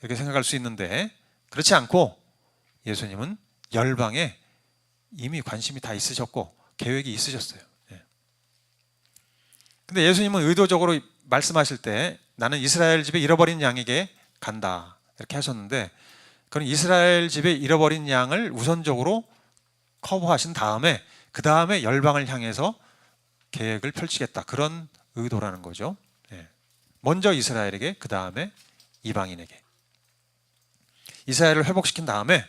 S1: 이렇게 생각할 수 있는데 그렇지 않고 예수님은 열방에 이미 관심이 다 있으셨고 계획이 있으셨어요. 근데 예수님은 의도적으로 말씀하실 때 나는 이스라엘 집에 잃어버린 양에게 간다 이렇게 하셨는데 그건 이스라엘 집에 잃어버린 양을 우선적으로 커버하신 다음에 그 다음에 열방을 향해서 계획을 펼치겠다 그런 의도라는 거죠. 먼저 이스라엘에게 그 다음에 이방인에게 이스라엘을 회복시킨 다음에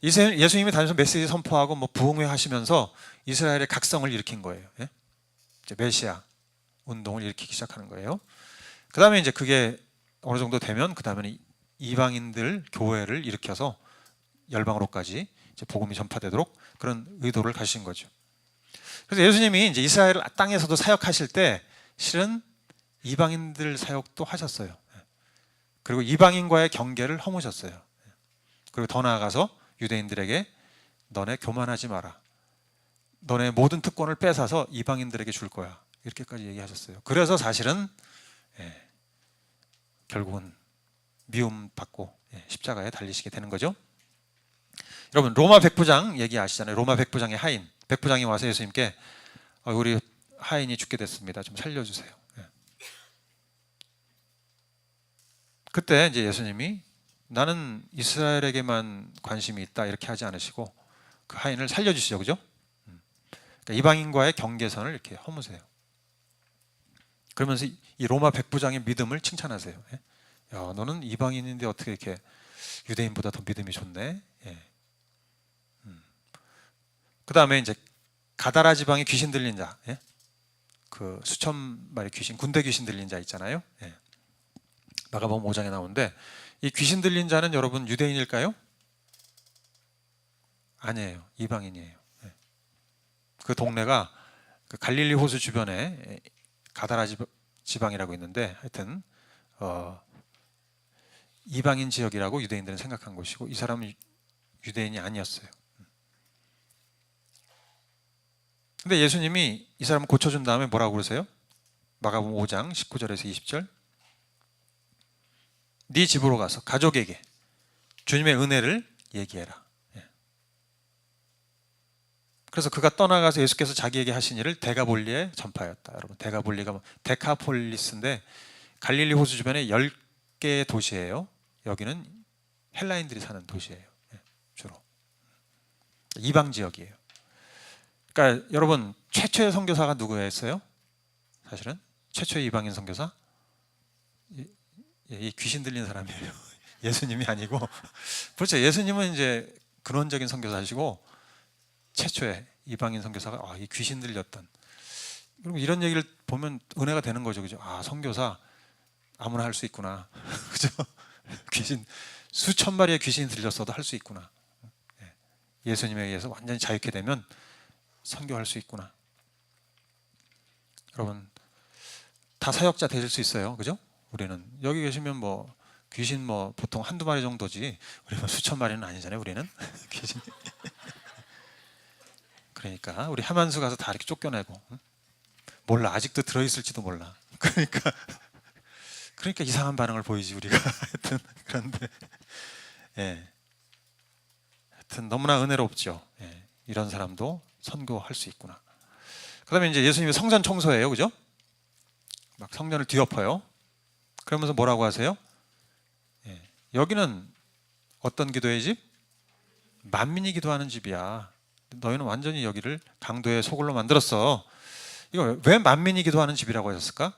S1: 예수님이 다니면서 메시지 선포하고 뭐 부흥회 하시면서 이스라엘의 각성을 일으킨 거예요. 이제 메시아 운동을 일으키기 시작하는 거예요. 그 다음에 이제 그게 어느 정도 되면 그 다음에는 이방인들 교회를 일으켜서 열방으로까지 이제 복음이 전파되도록 그런 의도를 가지신 거죠. 그래서 예수님이 이제 이스라엘 땅에서도 사역하실 때 실은 이방인들 사역도 하셨어요. 그리고 이방인과의 경계를 허무셨어요. 그리고 더 나아가서 유대인들에게 너네 교만하지 마라. 너네 모든 특권을 뺏어서 이방인들에게 줄 거야. 이렇게까지 얘기하셨어요. 그래서 사실은 결국은 미움받고 십자가에 달리시게 되는 거죠. 여러분 로마 백부장 얘기 아시잖아요. 로마 백부장의 하인. 백부장이 와서 예수님께 우리 하인이 죽게 됐습니다. 좀 살려주세요. 그때 이제 예수님이 나는 이스라엘에게만 관심이 있다 이렇게 하지 않으시고 그 하인을 살려주시죠, 그죠? 그러니까 이방인과의 경계선을 이렇게 허무세요. 그러면서 이 로마 백부장의 믿음을 칭찬하세요. 야, 너는 이방인인데 어떻게 이렇게 유대인보다 더 믿음이 좋네? 그 다음에 이제 가다라 지방에 귀신 들린 자, 그 수천 마리 귀신, 군대 귀신 들린 자 있잖아요. 마가복음 5장에 나오는데 이 귀신 들린 자는 여러분 유대인일까요? 아니에요. 이방인이에요. 그 동네가 그 갈릴리 호수 주변에 가다라 지방이라고 있는데 하여튼 이방인 지역이라고 유대인들은 생각한 곳이고 이 사람은 유대인이 아니었어요. 근데 예수님이 이 사람을 고쳐준 다음에 뭐라고 그러세요? 마가복음 5장 19절에서 20절 네 집으로 가서 가족에게 주님의 은혜를 얘기해라. 그래서 그가 떠나가서 예수께서 자기에게 하신 일을 데가볼리에 전파하였다. 여러분 데가볼리가 뭐 데카폴리스인데 갈릴리 호수 주변에 10개의 도시예요. 여기는 헬라인들이 사는 도시예요. 주로 이방 지역이에요. 그러니까 여러분 최초의 선교사가 누구였어요? 사실은 최초의 이방인 선교사 이 귀신 들린 사람이에요. 예수님이 아니고 그렇죠. 예수님은 이제 근원적인 선교사시고 최초의 이방인 선교사가 이 귀신 들렸던. 그럼 이런 얘기를 보면 은혜가 되는 거죠, 그죠? 선교사 아무나 할 수 있구나, 그죠? 귀신 수천 마리의 귀신이 들렸어도 할 수 있구나. 예수님에 의해서 완전히 자유케 되면 선교할 수 있구나. 여러분 다 사역자 되실 수 있어요, 그죠? 우리는 여기 계시면 뭐 귀신 뭐 보통 한두 마리 정도지 우리는 수천 마리는 아니잖아요, 우리는 귀신. 그러니까 우리 하만수 가서 다 이렇게 쫓겨내고 몰라 아직도 들어있을지도 몰라. 그러니까 이상한 반응을 보이지 우리가. 하여튼 그런데 하여튼 너무나 은혜롭죠. 이런 사람도 선교할 수 있구나. 그다음에 이제 예수님이 성전 청소해요, 그죠? 막 성전을 뒤엎어요. 그러면서 뭐라고 하세요? 여기는 어떤 기도의 집? 만민이 기도하는 집이야. 너희는 완전히 여기를 강도의 소굴로 만들었어. 이거 왜 만민이 기도하는 집이라고 하셨을까?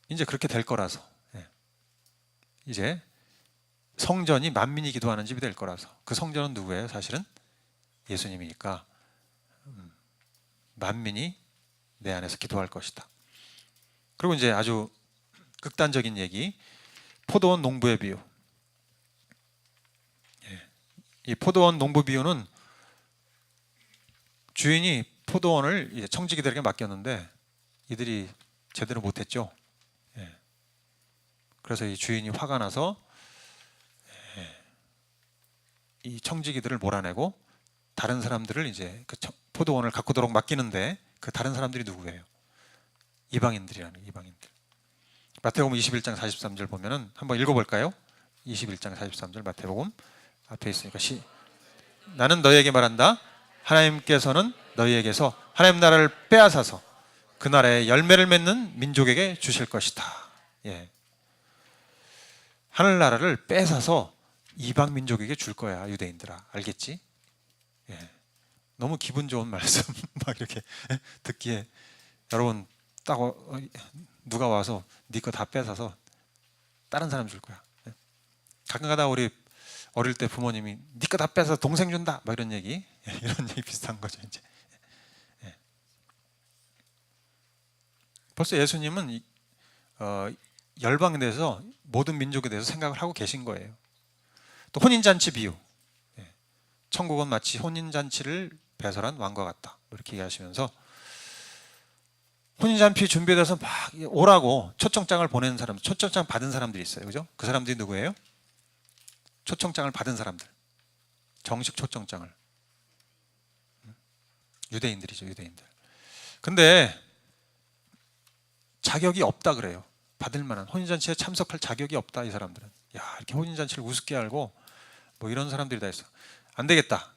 S1: 이제 그렇게 될 거라서. 이제 성전이 만민이 기도하는 집이 될 거라서. 그 성전은 누구예요? 사실은 예수님이니까 만민이 내 안에서 기도할 것이다. 그리고 이제 아주 극단적인 얘기, 포도원 농부의 비유. 이 포도원 농부 비유는 주인이 포도원을 이제 청지기들에게 맡겼는데 이들이 제대로 못했죠. 예. 그래서 이 주인이 화가 나서 이 청지기들을 몰아내고 다른 사람들을 이제 그 포도원을 가꾸도록 맡기는데 그 다른 사람들이 누구예요? 이방인들이라는 거예요. 이방인들. 마태복음 21장 43절 보면은 한번 읽어볼까요? 21장 43절 마태복음 앞에 있으니까 나는 너희에게 말한다. 하나님께서는 너희에게서 하나님 나라를 빼앗아서 그 나라에 열매를 맺는 민족에게 주실 것이다. 예. 하늘나라를 뺏어서 이방 민족에게 줄 거야. 유대인들아, 알겠지? 예. 너무 기분 좋은 말씀 막 이렇게 듣기에 여러분 딱 누가 와서 네 거 다 뺏어서 다른 사람 줄 거야. 예. 가끔가다 우리 어릴 때 부모님이 네 거 다 뺏어서 동생 준다 막 이런 얘기 이런 얘기 비슷한 거죠. 이제 예. 벌써 예수님은 열방에 대해서 모든 민족에 대해서 생각을 하고 계신 거예요. 또 혼인잔치 비유, 천국은 마치 혼인잔치를 배설한 왕과 같다 이렇게 얘기하시면서 혼인잔치 준비돼서 막 오라고 초청장을 보낸 사람, 초청장 받은 사람들이 있어요. 그죠? 그 사람들이 누구예요? 초청장을 받은 사람들, 정식 초청장을. 유대인들이죠. 유대인들. 근데 자격이 없다 그래요. 받을 만한 혼인잔치에 참석할 자격이 없다. 이 사람들은. 야, 이렇게 혼인잔치를 우습게 알고 뭐 이런 사람들이 다 있어. 안 되겠다.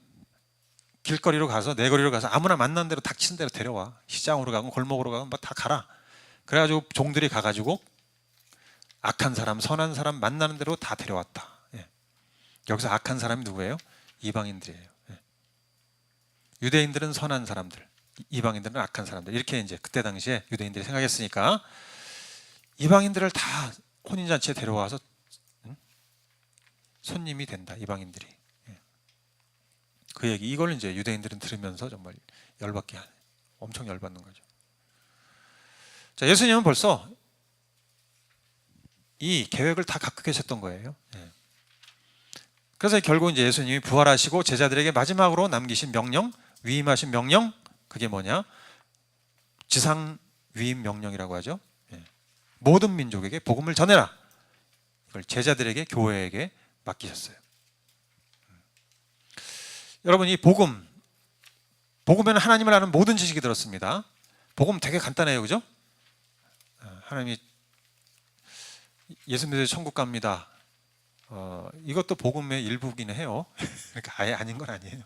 S1: 길거리로 가서 내거리로 가서 아무나 만난 대로 닥치는 대로 데려와. 시장으로 가고 골목으로 가고 막 다 가라. 그래가지고 종들이 가가지고 악한 사람, 선한 사람 만나는 대로 다 데려왔다. 예. 여기서 악한 사람이 누구예요? 이방인들이에요. 예. 유대인들은 선한 사람들, 이방인들은 악한 사람들. 이렇게 이제 그때 당시에 유대인들이 생각했으니까 이방인들을 다 혼인잔치에 데려와서 손님이 된다. 이방인들이. 그 얘기 이걸 이제 유대인들은 들으면서 정말 열받게 하네. 엄청 열받는 거죠. 자, 예수님은 벌써 이 계획을 다 갖고 계셨던 거예요. 그래서 결국 이제 예수님이 부활하시고 제자들에게 마지막으로 남기신 명령, 위임하신 명령, 그게 뭐냐? 지상 위임 명령이라고 하죠. 모든 민족에게 복음을 전해라. 이걸 제자들에게, 교회에게 맡기셨어요. 여러분, 이 복음에는 하나님을 아는 모든 지식이 들었습니다. 복음 되게 간단해요, 그죠? 하나님이 예수 믿어 천국 갑니다. 이것도 복음의 일부긴 해요. 그러니까 아예 아닌 건 아니에요.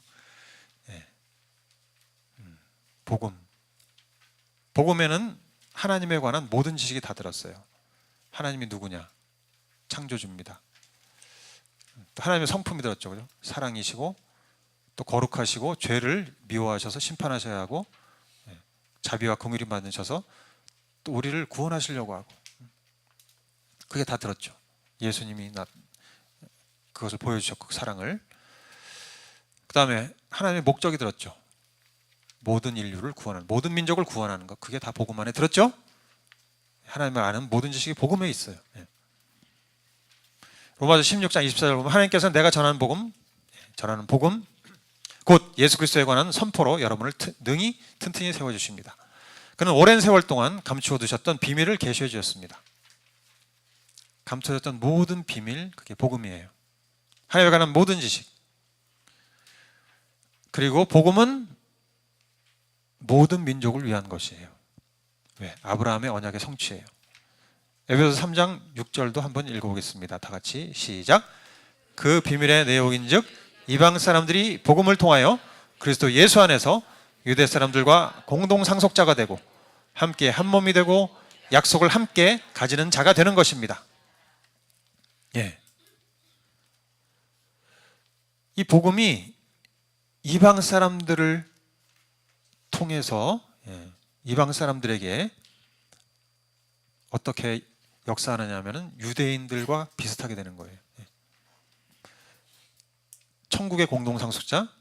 S1: 복음에는 하나님에 관한 모든 지식이 다 들었어요. 하나님이 누구냐? 창조주입니다. 또 하나님의 성품이 들었죠, 그죠? 사랑이시고 또 거룩하시고 죄를 미워하셔서 심판하셔야 하고 자비와 긍휼이 많으셔서 또 우리를 구원하시려고 하고 그게 다 들었죠. 예수님이 그것을 보여주셨고 그 사랑을. 그 다음에 하나님의 목적이 들었죠. 모든 인류를 구원하는, 모든 민족을 구원하는 것, 그게 다 복음 안에 들었죠. 하나님을 아는 모든 지식이 복음에 있어요. 로마서 16장 24절 보면 하나님께서는 내가 전하는 복음 곧 예수 그리스도에 관한 선포로 여러분을 능히 튼튼히 세워주십니다. 그는 오랜 세월 동안 감추어 두셨던 비밀을 계시해 주셨습니다. 감춰졌던 모든 비밀, 그게 복음이에요. 하나님에 관한 모든 지식. 그리고 복음은 모든 민족을 위한 것이에요. 왜? 아브라함의 언약의 성취예요. 에베소서 3장 6절도 한번 읽어보겠습니다. 다 같이 시작. 그 비밀의 내용인즉 이방 사람들이 복음을 통하여 그리스도 예수 안에서 유대 사람들과 공동 상속자가 되고 함께 한 몸이 되고 약속을 함께 가지는 자가 되는 것입니다. 이 복음이 이방 사람들을 통해서 이방 사람들에게 어떻게 역사하느냐 하면은 유대인들과 비슷하게 되는 거예요. 천국의 공동상속자,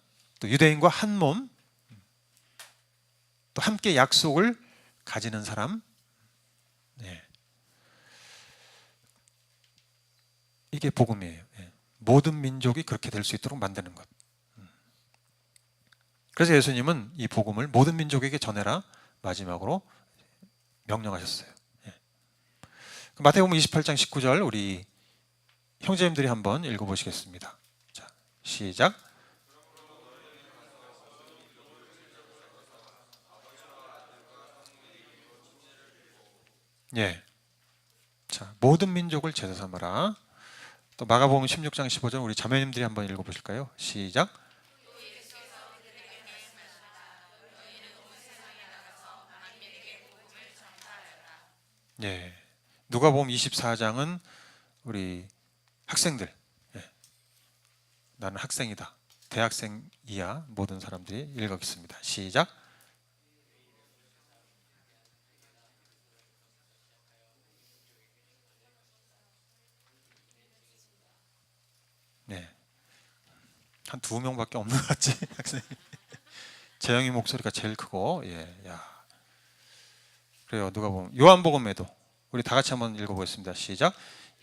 S1: 또 유대인과 한 몸, 또 함께 약속을 가지는 사람. 이게 복음이에요. 모든 민족이 그렇게 될 수 있도록 만드는 것. 그래서 예수님은 이 복음을 모든 민족에게 전해라 마지막으로 명령하셨어요. 예. 마태복음 28장 19절 우리 형제님들이 한번 읽어보시겠습니다. 자, 시작. 예. 자, 모든 민족을 제자 삼아라. 또 마가복음 16장 15절 우리 자매님들이 한번 읽어보실까요? 시작. 예. 누가복음 24장은 우리 학생들, 예. 나는 학생이다. 대학생 이하 모든 사람들이 읽었습니다. 시작. 네. 한 2명밖에 없는 것 같지? 학생이. 재영이 목소리가 제일 크고, 예, 야. 그래요. 누가복음, 요한복음에도 우리 다 같이 한번 읽어보겠습니다. 시작.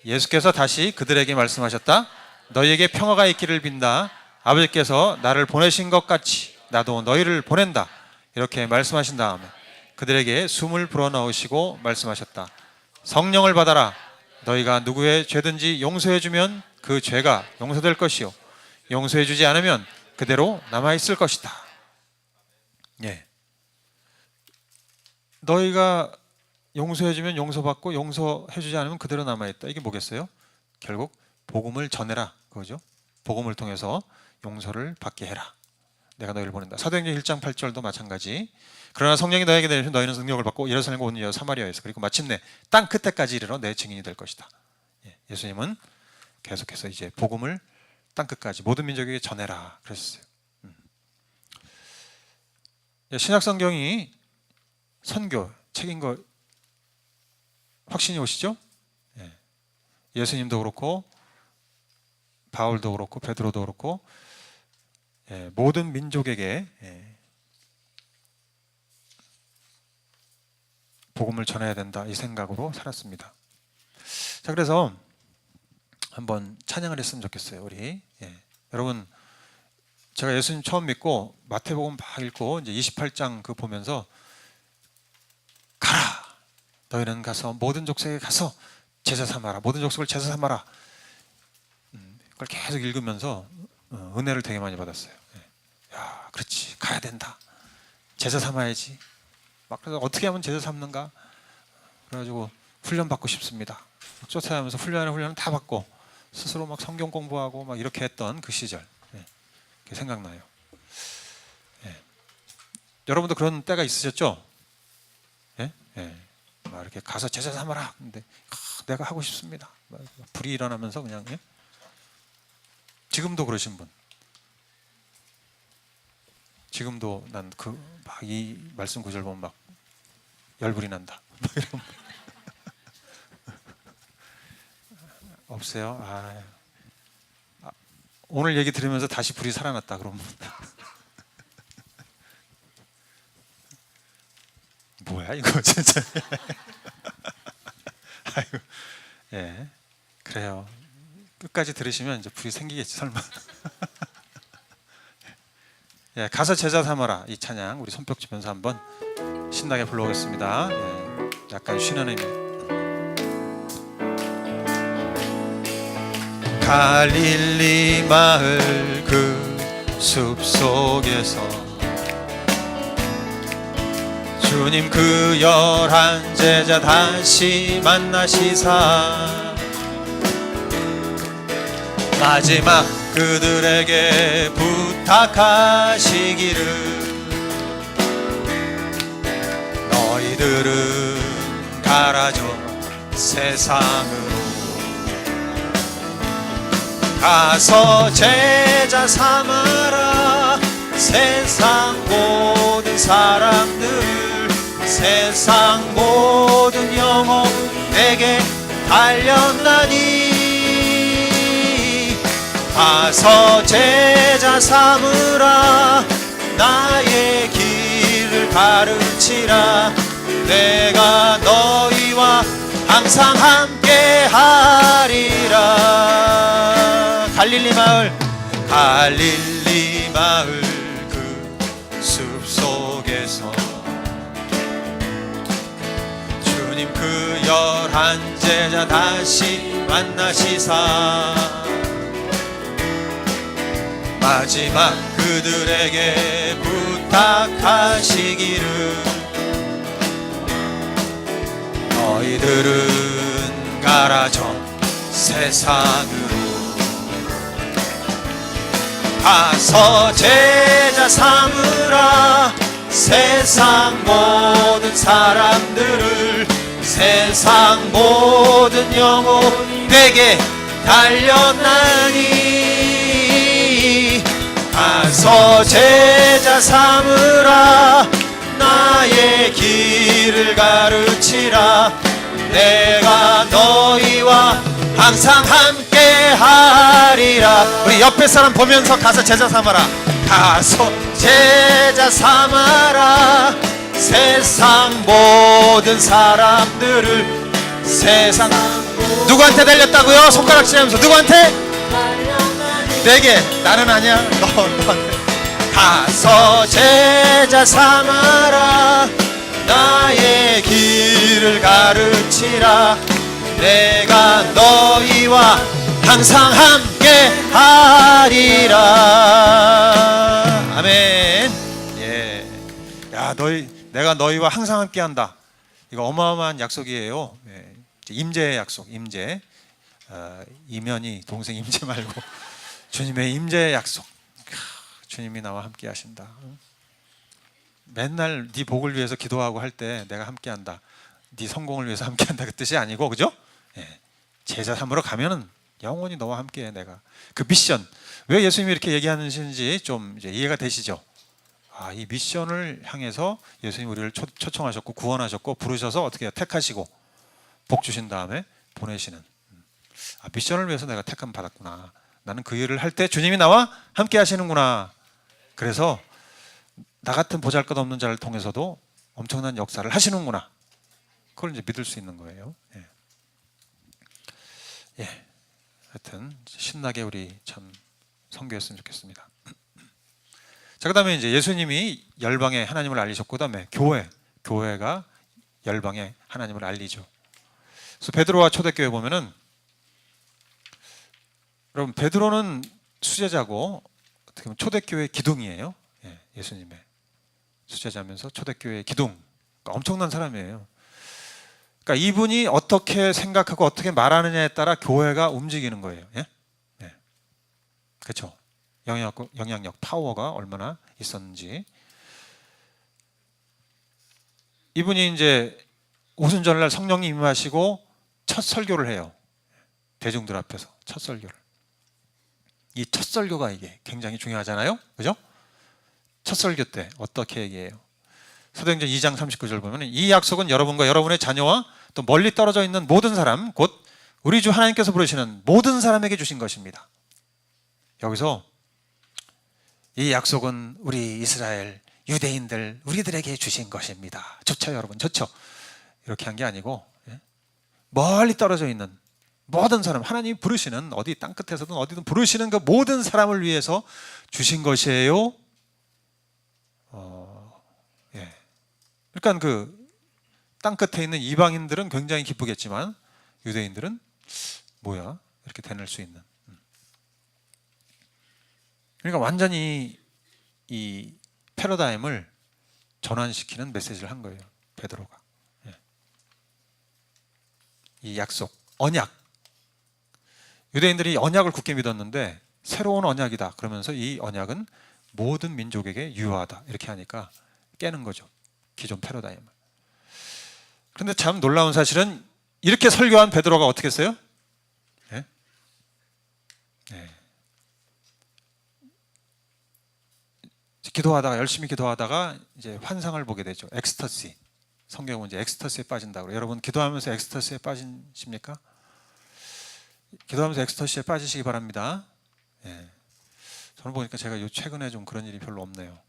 S1: 예수께서 다시 그들에게 말씀하셨다. 너희에게 평화가 있기를 빈다. 아버지께서 나를 보내신 것 같이 나도 너희를 보낸다. 이렇게 말씀하신 다음에 그들에게 숨을 불어넣으시고 말씀하셨다. 성령을 받아라. 너희가 누구의 죄든지 용서해주면 그 죄가 용서될 것이요 용서해주지 않으면 그대로 남아있을 것이다. 예. 너희가 용서해주면 용서받고 용서해주지 않으면 그대로 남아있다. 이게 뭐겠어요? 결국 복음을 전해라 그거죠. 복음을 통해서 용서를 받게 해라. 내가 너희를 보낸다. 사도행전 1장 8절도 마찬가지. 그러나 성령이 너에게 내리시면 너희는 능력을 받고 예루살렘과 온 유다 사마리아에서 그리고 마침내 땅 끝에까지 이르러 내 증인이 될 것이다. 예, 예수님은 계속해서 이제 복음을 땅 끝까지 모든 민족에게 전해라 그랬어요. 신약 성경이 선교 책인 거 확신이 오시죠? 예. 예수님도 그렇고 바울도 그렇고 베드로도 그렇고 예, 모든 민족에게 복음을 전해야 된다 이 생각으로 살았습니다. 자, 그래서 한번 찬양을 했으면 좋겠어요. 우리 여러분, 제가 예수님 처음 믿고 마태복음 막 읽고 이제 28장 그 보면서 가라, 너희는 가서 모든 족속에 가서 제자 삼아라, 모든 족속을 제자 삼아라. 그걸 계속 읽으면서 은혜를 되게 많이 받았어요. 야, 그렇지, 가야 된다. 제자 삼아야지. 막 그래서 어떻게 하면 제자 삼는가? 그래가지고 훈련 받고 싶습니다. 쫓아가면서 훈련을 다 받고 스스로 막 성경 공부하고 막 이렇게 했던 그 시절 생각나요. 여러분도 그런 때가 있으셨죠? 막 이렇게 가서 제자 삼아라. 근데 내가 하고 싶습니다. 불이 일어나면서 그냥 지금도 그러신 분. 지금도 난 그 막 이 말씀 구절 보면 막 열불이 난다. 없어요? 오늘 얘기 들으면서 다시 불이 살아났다 그러면 뭐야 이거 진짜. 아이고, 예, 그래요. 끝까지 들으시면 이제 불이 생기겠지 설마. 예, 가서 제자 삼아라 이 찬양 우리 손뼉 치면서 한번 신나게 불러보겠습니다. 예, 약간 쉬는 의미. 갈릴리 마을 그 숲속에서 주님 그 11 제자 다시 만나시사 마지막 그들에게 부탁하시기를 너희들은 가라져 세상으로 가서 제자 삼아라 세상 모든 사람들 세상 모든 영혼에게 달렸나니 가서 제자 삼으라 나의 길을 가르치라 내가 너희와 항상 함께 하리라. 갈릴리 마을 그 숲속에서 주님 그 11 제자 다시 만나시사 마지막 그들에게 부탁하시기를 너희들은 가라 전 세상으로 가서 제자 삼으라 세상 모든 사람들을 세상 모든 영혼에게 달렸나니 가서 제자 삼으라 나의 길을 가르치라 내가 너희와 항상 함께 하리라. 우리 옆에 사람 보면서 가서 제자 삼아라. 가서 제자 삼아라 세상 모든 사람들을 세상 누구한테 달렸다고요? 손가락 치면서 누구한테? 내게. 나는 아니야. 너한테. 가서 제자 삼아라 나의 길을 가르치라 내가 너희와 항상 함께 하리라. 아멘. 예. 야, 내가 너희와 항상 함께 한다. 이거 어마어마한 약속이에요. 예. 임재의 약속, 임재. 이면이 동생 임재 말고 주님의 임재의 약속. 주님이 나와 함께 하신다. 맨날 네 복을 위해서 기도하고 할 때 내가 함께 한다. 네 성공을 위해서 함께 한다 그 뜻이 아니고, 그죠? 예. 제자 삼으러 가면은 영원히 너와 함께 해. 내가 그 미션, 왜 예수님이 이렇게 얘기하는지 좀 이제 이해가 되시죠? 이 미션을 향해서 예수님이 우리를 초청하셨고 구원하셨고 부르셔서 어떻게 택하시고 복 주신 다음에 보내시는 미션을 위해서 내가 택함 받았구나. 나는 그 일을 할 때 주님이 나와 함께 하시는구나. 그래서 나 같은 보잘것없는 자를 통해서도 엄청난 역사를 하시는구나. 그걸 이제 믿을 수 있는 거예요. 예. 예. 하여튼 신나게 우리 참 선교했으면 좋겠습니다. 자, 그다음에 이제 예수님이 열방에 하나님을 알리셨고, 그다음에 교회가 열방에 하나님을 알리죠. 그래서 베드로와 초대교회 보면은, 여러분 베드로는 수제자고 어떻게 보면 초대교회의 기둥이에요. 예, 예수님의 수제자면서 초대교회의 기둥. 그러니까 엄청난 사람이에요. 그러니까 이분이 어떻게 생각하고 어떻게 말하느냐에 따라 교회가 움직이는 거예요. 예? 네. 그렇죠. 영향력, 파워가 얼마나 있었는지. 이분이 이제 오순절날 성령님 임하시고 첫 설교를 해요. 대중들 앞에서 첫 설교를. 이 첫 설교가 이게 굉장히 중요하잖아요. 그죠? 첫 설교 때 어떻게 얘기해요? 사도행전 2장 39절 보면 이 약속은 여러분과 여러분의 자녀와 또 멀리 떨어져 있는 모든 사람, 곧 우리 주 하나님께서 부르시는 모든 사람에게 주신 것입니다. 여기서 이 약속은 우리 이스라엘 유대인들 우리들에게 주신 것입니다. 좋죠, 여러분, 좋죠. 이렇게 한 게 아니고 멀리 떨어져 있는 모든 사람, 하나님이 부르시는 어디 땅끝에서든 어디든 부르시는 그 모든 사람을 위해서 주신 것이에요. 그러니까 그 땅끝에 있는 이방인들은 굉장히 기쁘겠지만 유대인들은 뭐야? 이렇게 되낼 수 있는. 그러니까 완전히 이 패러다임을 전환시키는 메시지를 한 거예요, 베드로가. 이 약속, 언약. 유대인들이 언약을 굳게 믿었는데 새로운 언약이다 그러면서 이 언약은 모든 민족에게 유효하다 이렇게 하니까 깨는 거죠, 기존 패러다임을. 그런데 참 놀라운 사실은 이렇게 설교한 베드로가 어떻게 했어요? 네? 기도하다가, 열심히 기도하다가 이제 환상을 보게 되죠. 엑스터시. 성경은 이제 엑스터시에 빠진다고 그래요. 여러분 기도하면서 엑스터시에 빠지십니까? 기도하면서 엑스터시에 빠지시기 바랍니다. 저는 보니까 제가 요 최근에 좀 그런 일이 별로 없네요.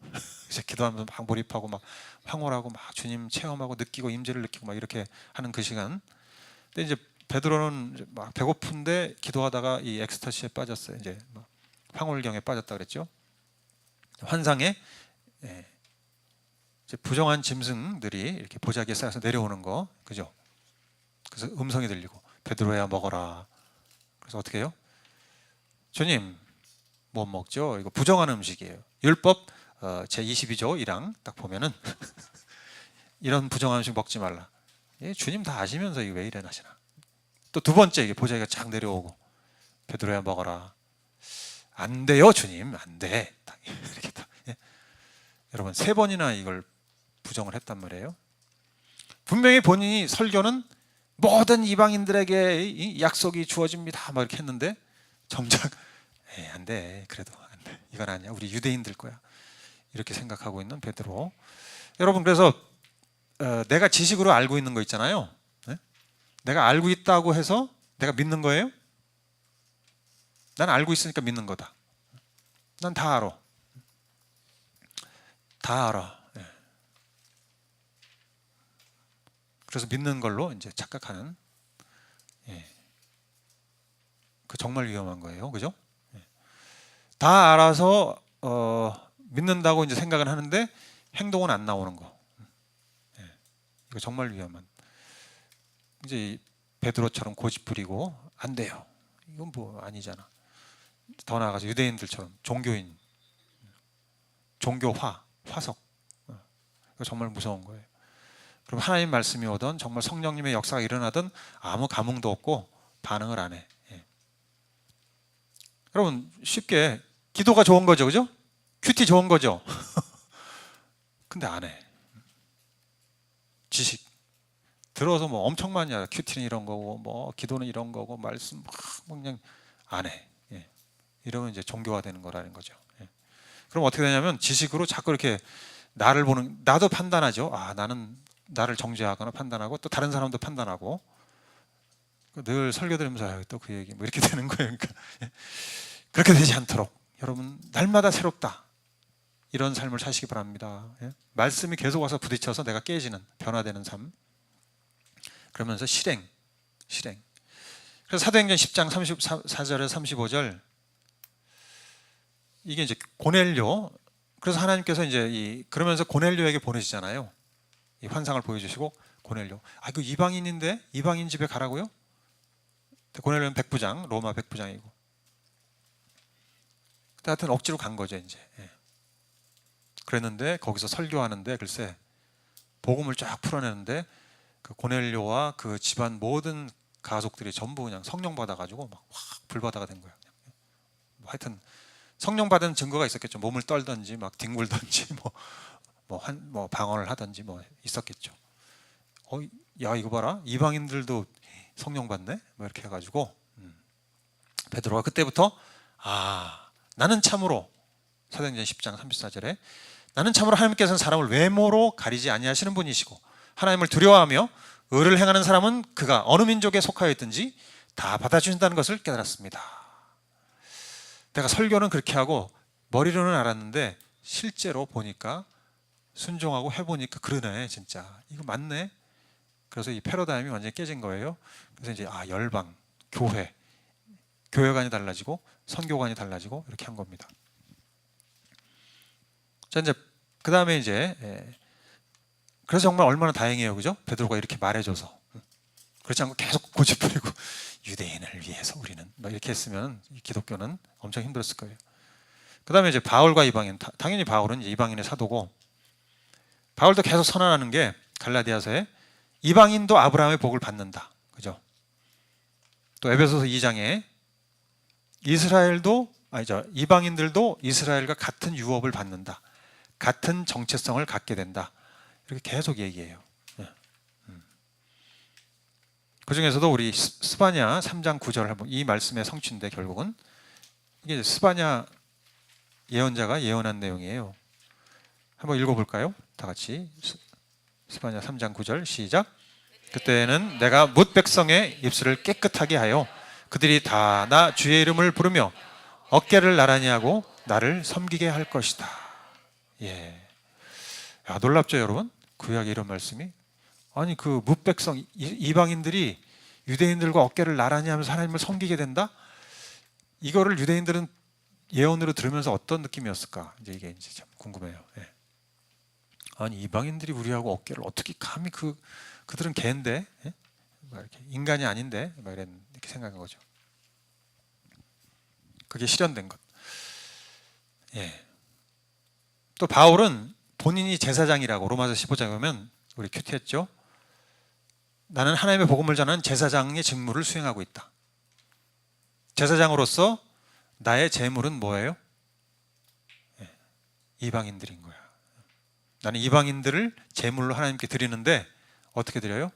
S1: 이제 기도하면서 막 몰입하고 막 황홀하고 막 주님 체험하고 느끼고 임재를 느끼고 막 이렇게 하는 그 시간. 근데 이제 베드로는 막 배고픈데 기도하다가 이 엑스터시에 빠졌어요. 이제 막 황홀경에 빠졌다 그랬죠. 환상에 이제 부정한 짐승들이 이렇게 보자기에 쌓여서 내려오는 거, 그죠? 그래서 음성이 들리고 베드로야 먹어라. 그래서 어떻게 해요? 주님 못 먹죠. 이거 부정한 음식이에요. 율법 제 22조 1항 딱 보면은 이런 부정한 음식 먹지 말라. 주님 다 아시면서 이거 왜 이래 하시나. 또 두 번째 이게 보자기가 쫙 내려오고 베드로야 먹어라. 안 돼요 주님, 안 돼. 이렇게 다. 여러분 3번이나 이걸 부정을 했단 말이에요. 분명히 본인이 설교는 모든 이방인들에게 이 약속이 주어집니다 막 이렇게 했는데 정작 안 돼, 그래도 안 돼, 이건 아니야, 우리 유대인들 거야, 이렇게 생각하고 있는 베드로. 여러분 그래서 내가 지식으로 알고 있는 거 있잖아요. 내가 알고 있다고 해서 내가 믿는 거예요? 난 알고 있으니까 믿는 거다. 난 다 알아. 다 알아. 그래서 믿는 걸로 이제 착각하는, 그 정말 위험한 거예요, 그죠? 다 알아서 믿는다고 이제 생각은 하는데 행동은 안 나오는 거. 이거 정말 위험한. 이제 베드로처럼 고집부리고 안 돼요. 이건 뭐 아니잖아. 더 나아가서 유대인들처럼 종교인, 종교화, 화석. 이거 정말 무서운 거예요. 그럼 하나님 말씀이 오던 정말 성령님의 역사가 일어나던 아무 감흥도 없고 반응을 안 해. 여러분 쉽게 기도가 좋은 거죠, 그죠? 큐티 좋은 거죠. 근데 안 해. 지식 들어서 뭐 엄청 많이 알아. 큐티는 이런 거고, 뭐 기도는 이런 거고, 말씀 막 그냥 안 해. 이러면 이제 종교화 되는 거라는 거죠. 그럼 어떻게 되냐면 지식으로 자꾸 이렇게 나를 보는, 나도 판단하죠. 아, 나는 나를 정죄하거나 판단하고 또 다른 사람도 판단하고, 늘 설교 들으면서 또 그 얘기 뭐 이렇게 되는 거예요. 그러니까 그렇게 되지 않도록 여러분 날마다 새롭다, 이런 삶을 사시기 바랍니다. 말씀이 계속 와서 부딪혀서 내가 깨지는, 변화되는 삶. 그러면서 실행. 그래서 사도행전 10장 34절에서 35절, 이게 이제 고넬료. 그래서 하나님께서 이제 그러면서 고넬료에게 보내시잖아요. 이 환상을 보여주시고, 고넬료, 아 이거 이방인인데 이방인 집에 가라고요? 고넬료는 백부장, 로마 백부장이고. 하여튼 억지로 간 거죠 이제. 그랬는데 거기서 설교하는데 글쎄 복음을 쫙 풀어내는데 그 고넬료와 그 집안 모든 가족들이 전부 그냥 성령 받아가지고 막 확 불바다가 된 거야. 하여튼 성령 받은 증거가 있었겠죠. 몸을 떨든지 막 뒹굴든지 뭐 방언을 하든지 뭐 있었겠죠. 야 이거 봐라, 이방인들도 성령 받네, 뭐 이렇게 해가지고 베드로가 그때부터 나는 참으로, 사도행전 10장 34절에 나는 참으로 하나님께서는 사람을 외모로 가리지 아니하시는 분이시고 하나님을 두려워하며 의를 행하는 사람은 그가 어느 민족에 속하여 있든지 다 받아주신다는 것을 깨달았습니다. 내가 설교는 그렇게 하고 머리로는 알았는데 실제로 보니까, 순종하고 해보니까 그러네, 진짜 이거 맞네. 그래서 이 패러다임이 완전히 깨진 거예요. 그래서 이제 열방, 교회관이 달라지고 선교관이 달라지고 이렇게 한 겁니다. 자, 이제 그 다음에 이제 그래서 정말 얼마나 다행이에요, 그죠? 베드로가 이렇게 말해줘서. 그렇지 않고 계속 고집부리고 유대인을 위해서 우리는 막 이렇게 했으면 기독교는 엄청 힘들었을 거예요. 그 다음에 이제 바울과 이방인, 당연히 바울은 이제 이방인의 사도고, 바울도 계속 선언하는 게 갈라디아서에 이방인도 아브라함의 복을 받는다, 그죠? 또 에베소서 2장에 이방인들도 이스라엘과 같은 유업을 받는다, 같은 정체성을 갖게 된다, 이렇게 계속 얘기해요. 그 중에서도 우리 스바냐 3장 9절 한번, 이 말씀의 성취인데 결국은 이게 스바냐 예언자가 예언한 내용이에요. 한번 읽어볼까요? 다 같이. 스바냐 3장 9절 시작. 그때는 내가 뭇 백성의 입술을 깨끗하게 하여 그들이 다 나 주의 이름을 부르며 어깨를 나란히 하고 나를 섬기게 할 것이다. 놀랍죠 여러분? 구약에 이런 말씀이. 아니 그 뭇 백성, 이방인들이 유대인들과 어깨를 나란히 하면서 하나님을 섬기게 된다? 이거를 유대인들은 예언으로 들으면서 어떤 느낌이었을까? 이제 이게 이제 참 궁금해요. 예. 아니 이방인들이 우리하고 어깨를 어떻게 감히 그들은 개인데, 예? 막 이렇게 인간이 아닌데, 막 이렇게 생각한 거죠. 그게 실현된 것. 예. 또 바울은 본인이 제사장이라고 로마서 15장에 보면 우리 큐티했죠. 나는 하나님의 복음을 전하는 제사장의 직무를 수행하고 있다. 제사장으로서 나의 제물은 뭐예요? 예. 이방인들인 거야. 나는 이방인들을 제물로 하나님께 드리는데 어떻게 드려요?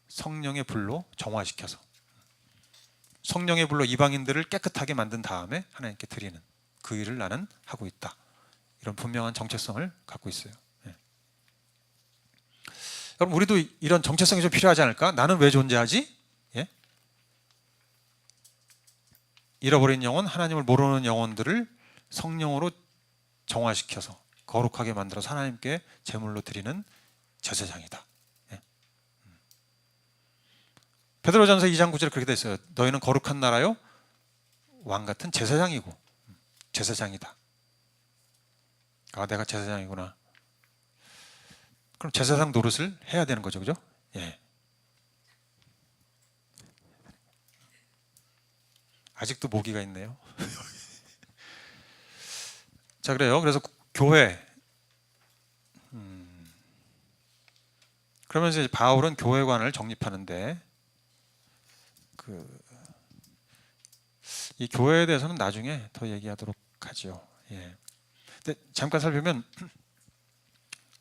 S1: 성령의 불로 정화시켜서, 성령의 불로 이방인들을 깨끗하게 만든 다음에 하나님께 드리는 그 일을 나는 하고 있다. 이런 분명한 정체성을 갖고 있어요. 예. 여러분 우리도 이런 정체성이 좀 필요하지 않을까? 나는 왜 존재하지? 예? 잃어버린 영혼, 하나님을 모르는 영혼들을 성령으로 정화시켜서 거룩하게 만들어서 하나님께 제물로 드리는 제사장이다. 예. 베드로전서 2장 9절에 그렇게 돼 있어요. 너희는 거룩한 나라요, 왕 같은 제사장이고, 제사장이다. 아, 내가 제사장이구나. 그럼 제사장 노릇을 해야 되는 거죠, 그죠? 예. 아직도 모기가 있네요. 자, 그래요. 그래서 교회. 그러면서 이제 바울은 교회관을 정립하는데, 이 교회에 대해서는 나중에 더 얘기하도록 하죠. 예. 근데 잠깐 살펴보면,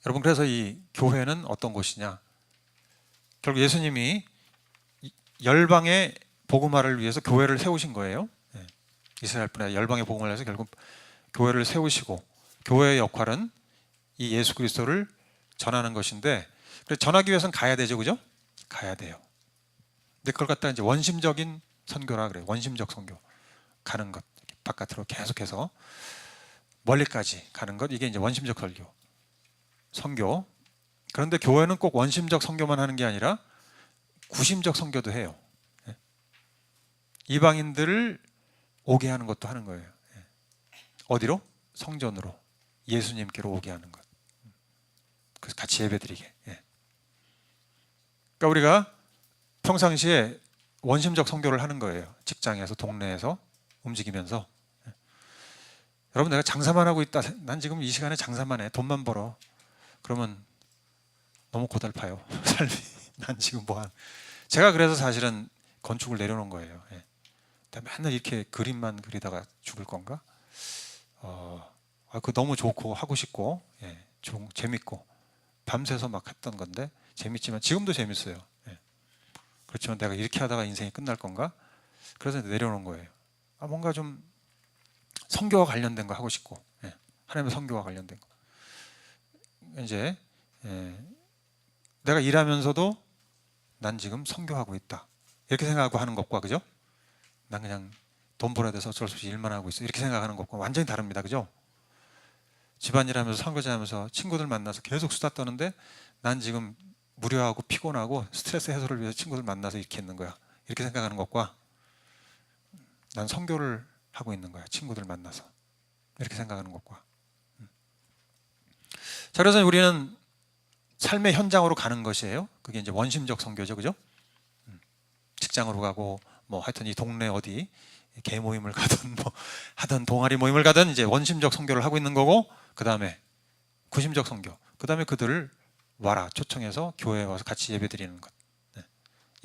S1: 여러분 그래서 이 교회는 어떤 곳이냐? 결국 예수님이 열방의 복음화를 위해서 교회를 세우신 거예요. 예. 이스라엘 분야 열방의 복음화를 해서 결국 교회를 세우시고, 교회의 역할은 이 예수 그리스도를 전하는 것인데, 그래서 전하기 위해서는 가야 되죠, 그죠? 가야 돼요. 근데 그걸 갖다가 이제 원심적인 선교라 그래요. 원심적 선교, 가는 것, 바깥으로 계속해서 멀리까지 가는 것, 이게 이제 원심적 선교. 그런데 교회는 꼭 원심적 선교만 하는 게 아니라 구심적 선교도 해요. 예. 이방인들을 오게 하는 것도 하는 거예요. 예. 어디로? 성전으로, 예수님께로 오게 하는 것. 그래서 같이 예배드리게. 예. 그러니까 우리가 평상시에 원심적 선교를 하는 거예요. 직장에서, 동네에서 움직이면서. 예. 여러분 내가 장사만 하고 있다, 난 지금 이 시간에 장사만 해, 돈만 벌어, 그러면 너무 고달파요. 삶이. 난 지금 제가 그래서 사실은 건축을 내려놓은 거예요. 예. 맨날 이렇게 그림만 그리다가 죽을 건가? 그 너무 좋고 하고 싶고, 예, 재밌고 밤새서 막 했던 건데, 재밌지만 지금도 재밌어요. 예. 그렇지만 내가 이렇게 하다가 인생이 끝날 건가? 그래서 내려놓은 거예요. 뭔가 좀 선교와 관련된 거 하고 싶고, 예, 하나님의 선교와 관련된 거. 이제 내가 일하면서도 난 지금 선교하고 있다, 이렇게 생각하고 하는 것과, 그죠? 난 그냥 돈 벌어야 돼서 어쩔 수 없이 일만 하고 있어, 이렇게 생각하는 것과 완전히 다릅니다, 그죠? 집안일 하면서, 설거지 하면서, 친구들 만나서 계속 수다 떠는데 난 지금 무료하고 피곤하고 스트레스 해소를 위해서 친구들 만나서 이렇게 있는 거야, 이렇게 생각하는 것과, 난 선교를 하고 있는 거야, 친구들 만나서, 이렇게 생각하는 것과. 자, 그래서 우리는 삶의 현장으로 가는 것이에요. 그게 이제 원심적 선교죠, 그죠? 직장으로 가고, 하여튼 이 동네 어디 개 모임을 가든 하든 동아리 모임을 가든 이제 원심적 선교를 하고 있는 거고, 그 다음에 구심적 선교, 그 다음에 그들을 와라, 초청해서 교회에 와서 같이 예배드리는 것,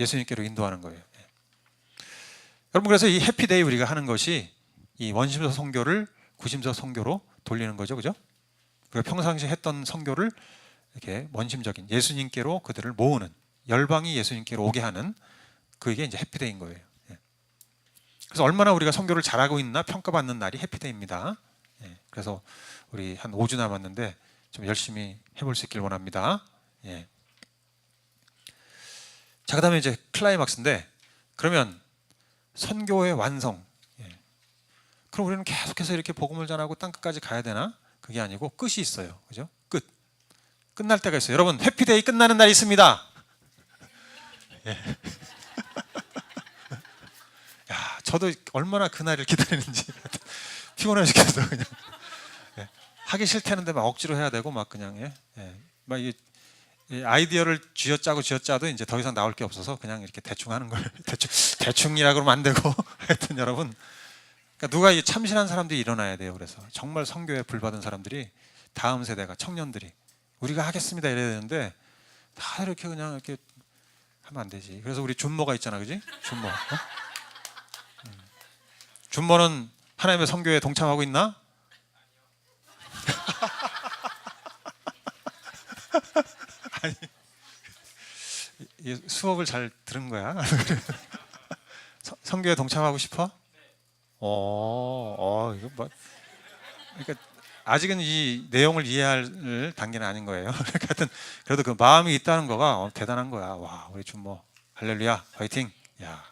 S1: 예수님께로 인도하는 거예요. 여러분 그래서 이 해피데이 우리가 하는 것이 이 원심적 선교를 구심적 선교로 돌리는 거죠, 그죠? 그리고 평상시 했던 선교를 이렇게 원심적인 예수님께로 그들을 모으는, 열방이 예수님께로 오게 하는, 그게 이제 해피데이인 거예요. 그래서 얼마나 우리가 선교를 잘하고 있나 평가받는 날이 해피데이입니다. 그래서 우리 한 5주 남았는데 좀 열심히 해볼 수 있길 원합니다. 자, 그 다음에 이제 클라이막스인데, 그러면 선교의 완성. 그럼 우리는 계속해서 이렇게 복음을 전하고 땅끝까지 가야 되나? 그게 아니고 끝이 있어요, 그죠? 끝날 때가 있어요. 여러분 해피데이 끝나는 날이 있습니다. 야, 저도 얼마나 그날을 기다리는지 피곤해 죽겠어 그냥. 예. 하기 싫다는데 막 억지로 해야 되고 막 그냥 막 이게 아이디어를 쥐어짜도 이제 더 이상 나올 게 없어서 그냥 이렇게 대충 하는 걸 대충이라 그러면 안 되고 하여튼 여러분, 그러니까 누가 이 참신한 사람들이 일어나야 돼요. 그래서 정말 선교에 불 받은 사람들이 다음 세대가 청년들이 우리가 하겠습니다 이래야 되는데 다 이렇게 그냥 이렇게 하면 안 되지. 그래서 우리 준모가 있잖아, 그지? 준모. 준모는 하나님의 선교에 동참하고 있나? 아니, 수업을 잘 들은 거야? 선교에 동참하고 싶어? 이거 뭐, 그러니까 아직은 이 내용을 이해할 단계는 아닌 거예요. 하여튼 그래도 그 마음이 있다는 거가 대단한 거야. 와, 우리 준모 할렐루야, 화이팅. 야,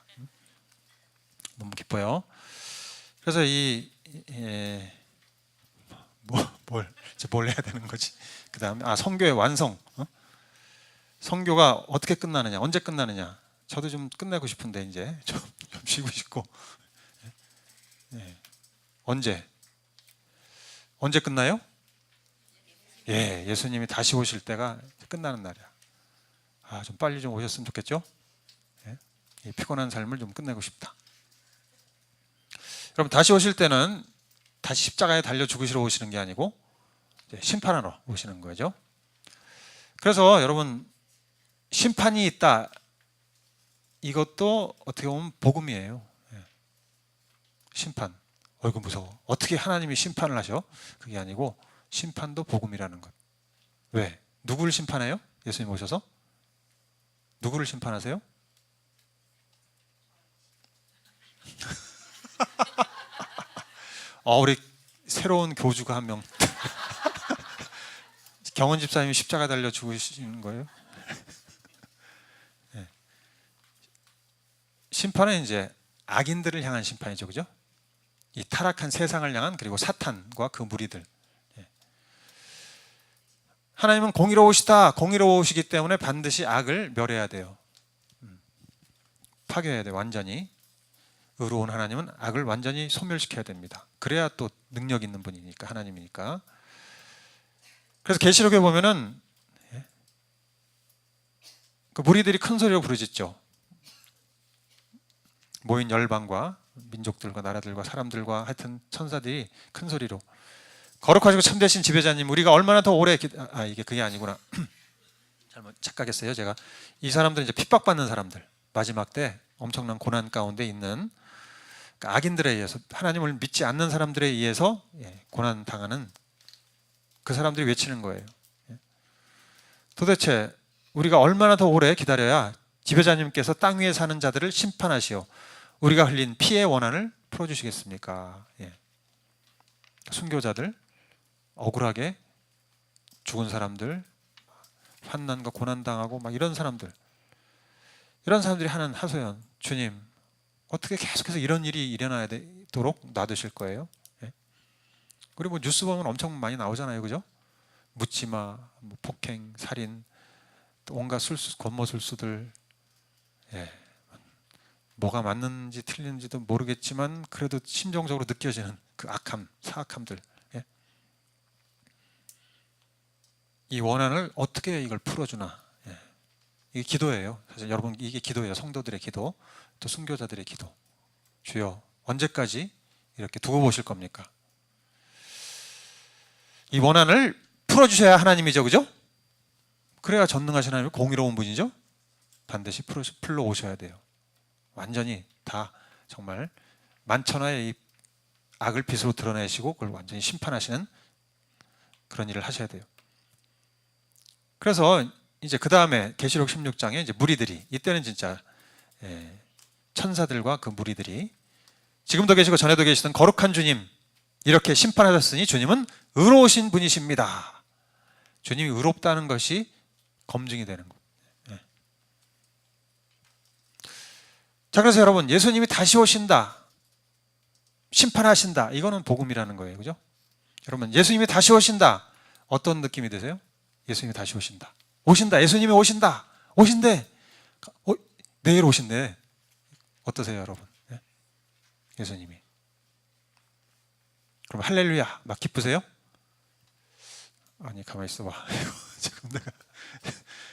S1: 너무 기뻐요. 그래서 뭘 해야 되는 거지? 그 다음에 선교의 완성. 선교가 어떻게 끝나느냐, 언제 끝나느냐. 저도 좀 끝내고 싶은데 이제 좀 쉬고 싶고. 언제 끝나요? 예수님이 다시 오실 때가 끝나는 날이야. 좀 빨리 좀 오셨으면 좋겠죠? 이 피곤한 삶을 좀 끝내고 싶다. 그럼 다시 오실 때는 다시 십자가에 달려 죽으시러 오시는 게 아니고 심판하러 오시는 거죠. 그래서 여러분, 심판이 있다, 이것도 어떻게 보면 복음이에요. 심판. 이거 무서워. 어떻게 하나님이 심판을 하셔? 그게 아니고 심판도 복음이라는 것. 왜? 누구를 심판해요? 예수님 오셔서? 누구를 심판하세요? 우리 새로운 교주가 한 명. 경원 집사님이 십자가 달려 죽으시는 거예요? 심판은 이제 악인들을 향한 심판이죠, 그죠? 이 타락한 세상을 향한, 그리고 사탄과 그 무리들. 하나님은 공의로우시다. 공의로우시기 때문에 반드시 악을 멸해야 돼요. 파괴해야 돼요, 완전히. 의로운 하나님은 악을 완전히 소멸시켜야 됩니다. 그래야 또 능력 있는 분이니까, 하나님이니까. 그래서 계시록에 보면은 그 무리들이 큰 소리로 부르짖죠. 모인 열방과 민족들과 나라들과 사람들과 하여튼 천사들이 큰 소리로, 거룩하시고 참되신 지배자님, 우리가 얼마나 더 오래 이게 그게 아니구나. 잘못 착각했어요. 제가 이 사람들은 이제 핍박받는 사람들, 마지막 때 엄청난 고난 가운데 있는, 그러니까 악인들에 의해서, 하나님을 믿지 않는 사람들에 의해서 고난 당하는 그 사람들이 외치는 거예요. 도대체 우리가 얼마나 더 오래 기다려야 지배자님께서 땅 위에 사는 자들을 심판하시어 우리가 흘린 피의 원한을 풀어주시겠습니까? 순교자들, 억울하게 죽은 사람들, 환난과 고난당하고 막 이런 사람들이 하는 하소연, 주님 어떻게 계속해서 이런 일이 일어나야 되도록 놔두실 거예요? 우리 뭐 뉴스 보면 엄청 많이 나오잖아요, 그죠? 묻지마, 뭐 폭행, 살인, 또 온갖 권모술수들, 뭐가 맞는지 틀리는지도 모르겠지만 그래도 심정적으로 느껴지는 그 악함, 사악함들. 이 원한을 어떻게 이걸 풀어주나. 이게 기도예요. 사실 여러분, 이게 기도예요. 성도들의 기도, 또 순교자들의 기도. 주여, 언제까지 이렇게 두고 보실 겁니까? 이 원한을 풀어주셔야 하나님이죠, 그죠? 그래야 전능하신 하나님, 공의로운 분이죠. 반드시 풀러 오셔야 돼요. 완전히 다 정말 만천하의 이 악을 빛으로 드러내시고 그걸 완전히 심판하시는 그런 일을 하셔야 돼요. 그래서 이제 그 다음에 계시록 16장에 이제 무리들이, 이때는 진짜 천사들과 그 무리들이, 지금도 계시고 전에도 계시던 거룩한 주님, 이렇게 심판하셨으니 주님은 의로우신 분이십니다. 주님이 의롭다는 것이 검증이 되는 것. 자, 그래서 여러분, 예수님이 다시 오신다, 심판하신다, 이거는 복음이라는 거예요, 그죠? 여러분, 예수님이 다시 오신다, 어떤 느낌이 드세요? 예수님이 다시 오신다, 예수님이 오신다, 오신대, 내일 오신대. 어떠세요, 여러분? 예수님이 그럼 할렐루야 막 기쁘세요? 아니 가만히 있어봐. 지금 내가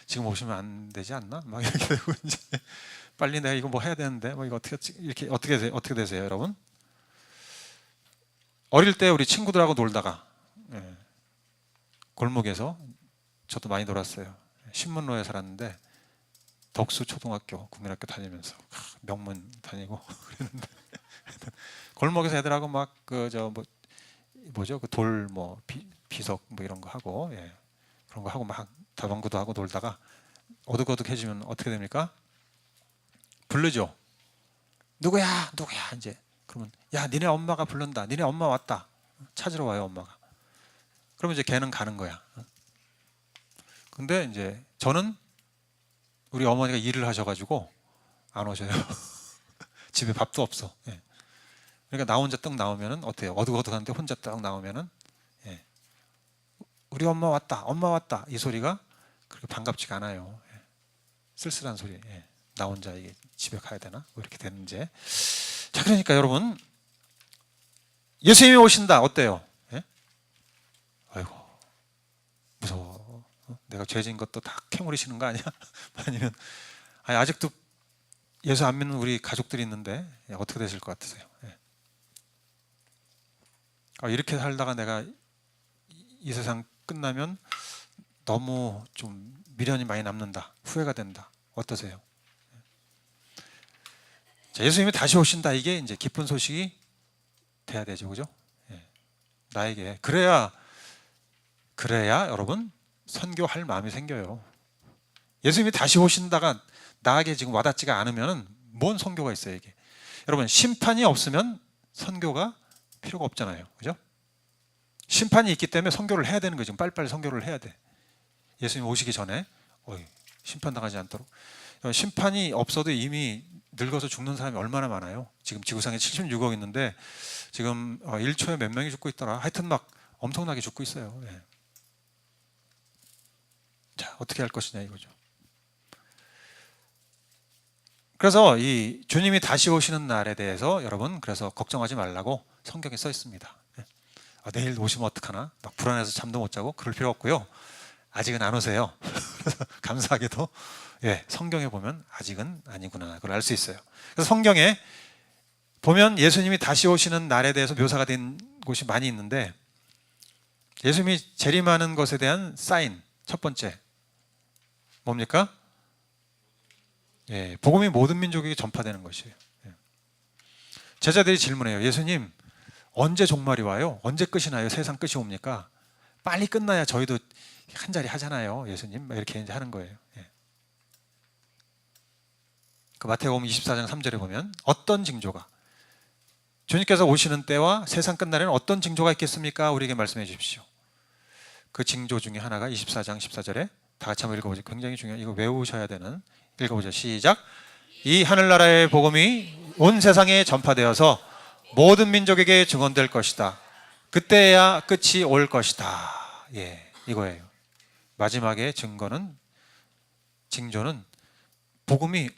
S1: 지금 오시면 안 되지 않나? 막 이렇게 되고 이제 빨리 내가 이거 뭐 해야 되는데 뭐 이거 어떻게 이렇게 어떻게 되세요, 여러분? 어릴 때 우리 친구들하고 놀다가 골목에서 저도 많이 놀았어요. 신문로에 살았는데 덕수 초등학교 국민학교 다니면서 명문 다니고 그랬는데 골목에서 애들하고 막 그 저 뭐 뭐죠 그 돌 뭐 비석 뭐 이런 거 하고 그런 거 하고 막 다방구도 하고 놀다가 어둑어둑해지면 어떻게 됩니까? 부르죠. 누구야 누구야 이제 그러면 야 니네 엄마가 부른다. 니네 엄마 왔다. 찾으러 와요 엄마가. 그러면 이제 걔는 가는 거야. 근데 이제 저는 우리 어머니가 일을 하셔가지고 안 오셔요. 집에 밥도 없어. 그러니까 나 혼자 떡 나오면은 어때요? 어둑어둑한데 혼자 떡 나오면은 우리 엄마 왔다 이 소리가 그렇게 반갑지가 않아요. 쓸쓸한 소리. 나 혼자 이게 집에 가야 되나? 뭐 이렇게 되는지. 자, 그러니까 여러분 예수님이 오신다 어때요? 아이고 무서워. 내가 죄진 것도 다 캐물으시는 거 아니야? 아니면 아직도 예수 안 믿는 우리 가족들이 있는데 어떻게 되실 것 같으세요? 이렇게 살다가 내가 이 세상 끝나면 너무 좀 미련이 많이 남는다. 후회가 된다. 어떠세요? 자, 예수님이 다시 오신다. 이게 이제 기쁜 소식이 돼야 되죠. 그죠? 나에게. 그래야 여러분 선교할 마음이 생겨요. 예수님이 다시 오신다가 나에게 지금 와닿지가 않으면 뭔 선교가 있어요, 이게. 여러분, 심판이 없으면 선교가 필요가 없잖아요. 그죠? 심판이 있기 때문에 선교를 해야 되는 거죠. 빨리빨리 선교를 해야 돼. 예수님 오시기 전에 심판당하지 않도록. 심판이 없어도 이미 늙어서 죽는 사람이 얼마나 많아요. 지금 지구상에 76억 있는데 지금 1초에 몇 명이 죽고 있더라. 하여튼 막 엄청나게 죽고 있어요. 자, 어떻게 할 것이냐 이거죠. 그래서 이 주님이 다시 오시는 날에 대해서 여러분 그래서 걱정하지 말라고 성경에 써 있습니다. 내일 오시면 어떡하나 막 불안해서 잠도 못 자고 그럴 필요 없고요. 아직은 안 오세요. 감사하게도 성경에 보면 아직은 아니구나 그걸 알 수 있어요. 그래서 성경에 보면 예수님이 다시 오시는 날에 대해서 묘사가 된 곳이 많이 있는데 예수님이 재림하는 것에 대한 사인 첫 번째 뭡니까? 복음이 모든 민족에게 전파되는 것이에요. 제자들이 질문해요. 예수님 언제 종말이 와요? 언제 끝이 나요? 세상 끝이 옵니까? 빨리 끝나야 저희도 한 자리 하잖아요. 예수님 이렇게 이제 하는 거예요. 그 마태복음 24장 3절에 보면 어떤 징조가 주님께서 오시는 때와 세상 끝날에는 어떤 징조가 있겠습니까? 우리에게 말씀해 주십시오. 그 징조 중에 하나가 24장 14절에 다 같이 한번 읽어보죠. 굉장히 중요해요. 이거 외우셔야 되는. 읽어보죠. 시작. 이 하늘나라의 복음이 온 세상에 전파되어서 모든 민족에게 증언될 것이다. 그때야 끝이 올 것이다. 이거예요. 마지막에 징조는 복음이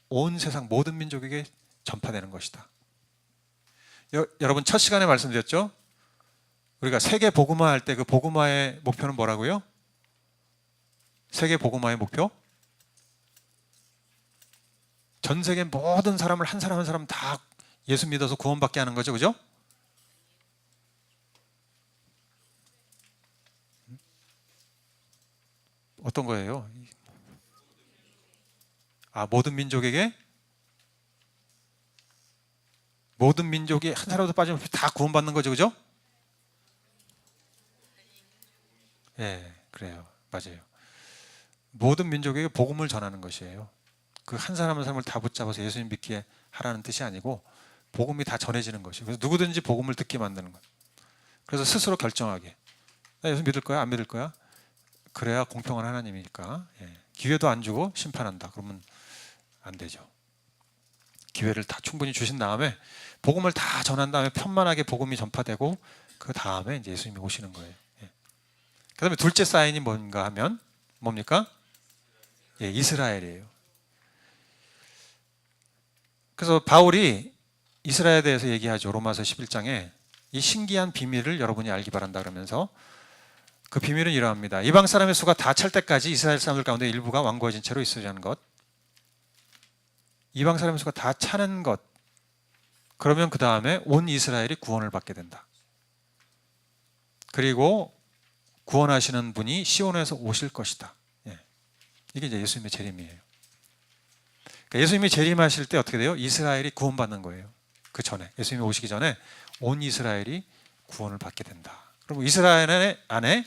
S1: 온 세상 모든 민족에게 전파되는 것이다. 여러분 첫 시간에 말씀드렸죠? 우리가 세계 복음화 할 때 그 복음화의 목표는 뭐라고요? 세계 복음화의 목표? 전 세계 모든 사람을 한 사람 한 사람 다 예수 믿어서 구원받게 하는 거죠. 그죠? 어떤 거예요? 모든 민족이 한 사람도 빠짐없이 다 구원받는 거죠. 그죠? 그래요. 맞아요. 모든 민족에게 복음을 전하는 것이에요. 그 한 사람 한 사람을 다 붙잡아서 예수님 믿게 하라는 뜻이 아니고 복음이 다 전해지는 것이에요. 그래서 누구든지 복음을 듣게 만드는 것. 그래서 스스로 결정하게. 나 예수 믿을 거야? 안 믿을 거야? 그래야 공평한 하나님이니까. 기회도 안 주고 심판한다. 그러면 안 되죠. 기회를 다 충분히 주신 다음에 복음을 다 전한 다음에 편만하게 복음이 전파되고 그 다음에 이제 예수님이 오시는 거예요. 그 다음에 둘째 사인이 뭔가 하면 뭡니까? 이스라엘이에요. 그래서 바울이 이스라엘에 대해서 얘기하죠. 로마서 11장에 이 신기한 비밀을 여러분이 알기 바란다 그러면서 그 비밀은 이러합니다. 이방 사람의 수가 다 찰 때까지 이스라엘 사람들 가운데 일부가 완고해진 채로 있으려는 것. 이방 사람의 수가 다 차는 것. 그러면 그 다음에 온 이스라엘이 구원을 받게 된다. 그리고 구원하시는 분이 시온에서 오실 것이다. 예. 이게 이제 예수님의 재림이에요. 그러니까 예수님이 재림하실 때 어떻게 돼요? 이스라엘이 구원받는 거예요. 그 전에 예수님이 오시기 전에 온 이스라엘이 구원을 받게 된다. 그리고 이스라엘 안에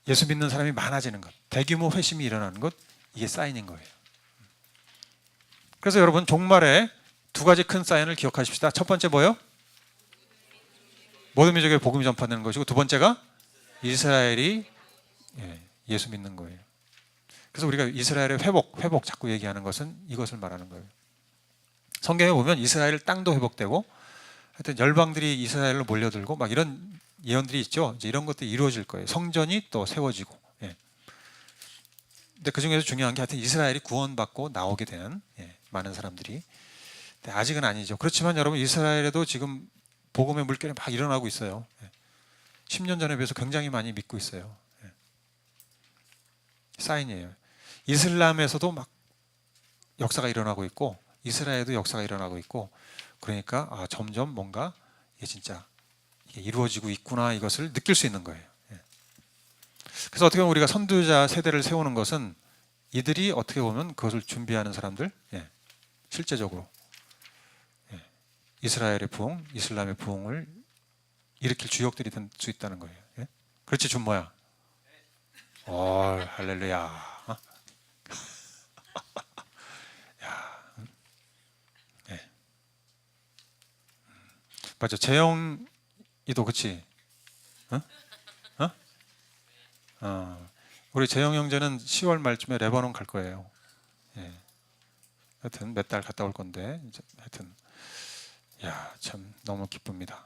S1: 예수 믿는 사람이 많아지는 것, 대규모 회심이 일어나는 것, 이게 사인인 거예요. 그래서 여러분 종말에 두 가지 큰 사인을 기억하십시다. 첫 번째 뭐예요? 모든 민족에 복음이 전파되는 것이고, 두 번째가 이스라엘이 예수 믿는 거예요. 그래서 우리가 이스라엘의 회복 자꾸 얘기하는 것은 이것을 말하는 거예요. 성경에 보면 이스라엘 땅도 회복되고, 하여튼 열방들이 이스라엘로 몰려들고 막 이런 예언들이 있죠. 이제 이런 것들이 이루어질 거예요. 성전이 또 세워지고. 근데 그 중에서 중요한 게 하여튼 이스라엘이 구원받고 나오게 되는 많은 사람들이. 근데 아직은 아니죠. 그렇지만 여러분 이스라엘에도 지금 복음의 물결이 막 일어나고 있어요. 10년 전에 비해서 굉장히 많이 믿고 있어요. 사인이에요. 이슬람에서도 막 역사가 일어나고 있고 이스라엘에도 역사가 일어나고 있고, 그러니까 점점 뭔가 이게 진짜 이게 이루어지고 있구나, 이것을 느낄 수 있는 거예요. 그래서 어떻게 보면 우리가 선두자 세대를 세우는 것은 이들이 어떻게 보면 그것을 준비하는 사람들, 실제적으로 이스라엘의 부흥, 이슬람의 부흥을 일으킬 주역들이 될 수 있다는 거예요. 그렇지 준모야? 할렐루야. 맞아. 재영이도 그치? 우리 재영 형제는 10월 말쯤에 레바논 갈 거예요. 하여튼 몇 달 갔다 올 건데, 이제 하여튼 참 너무 기쁩니다.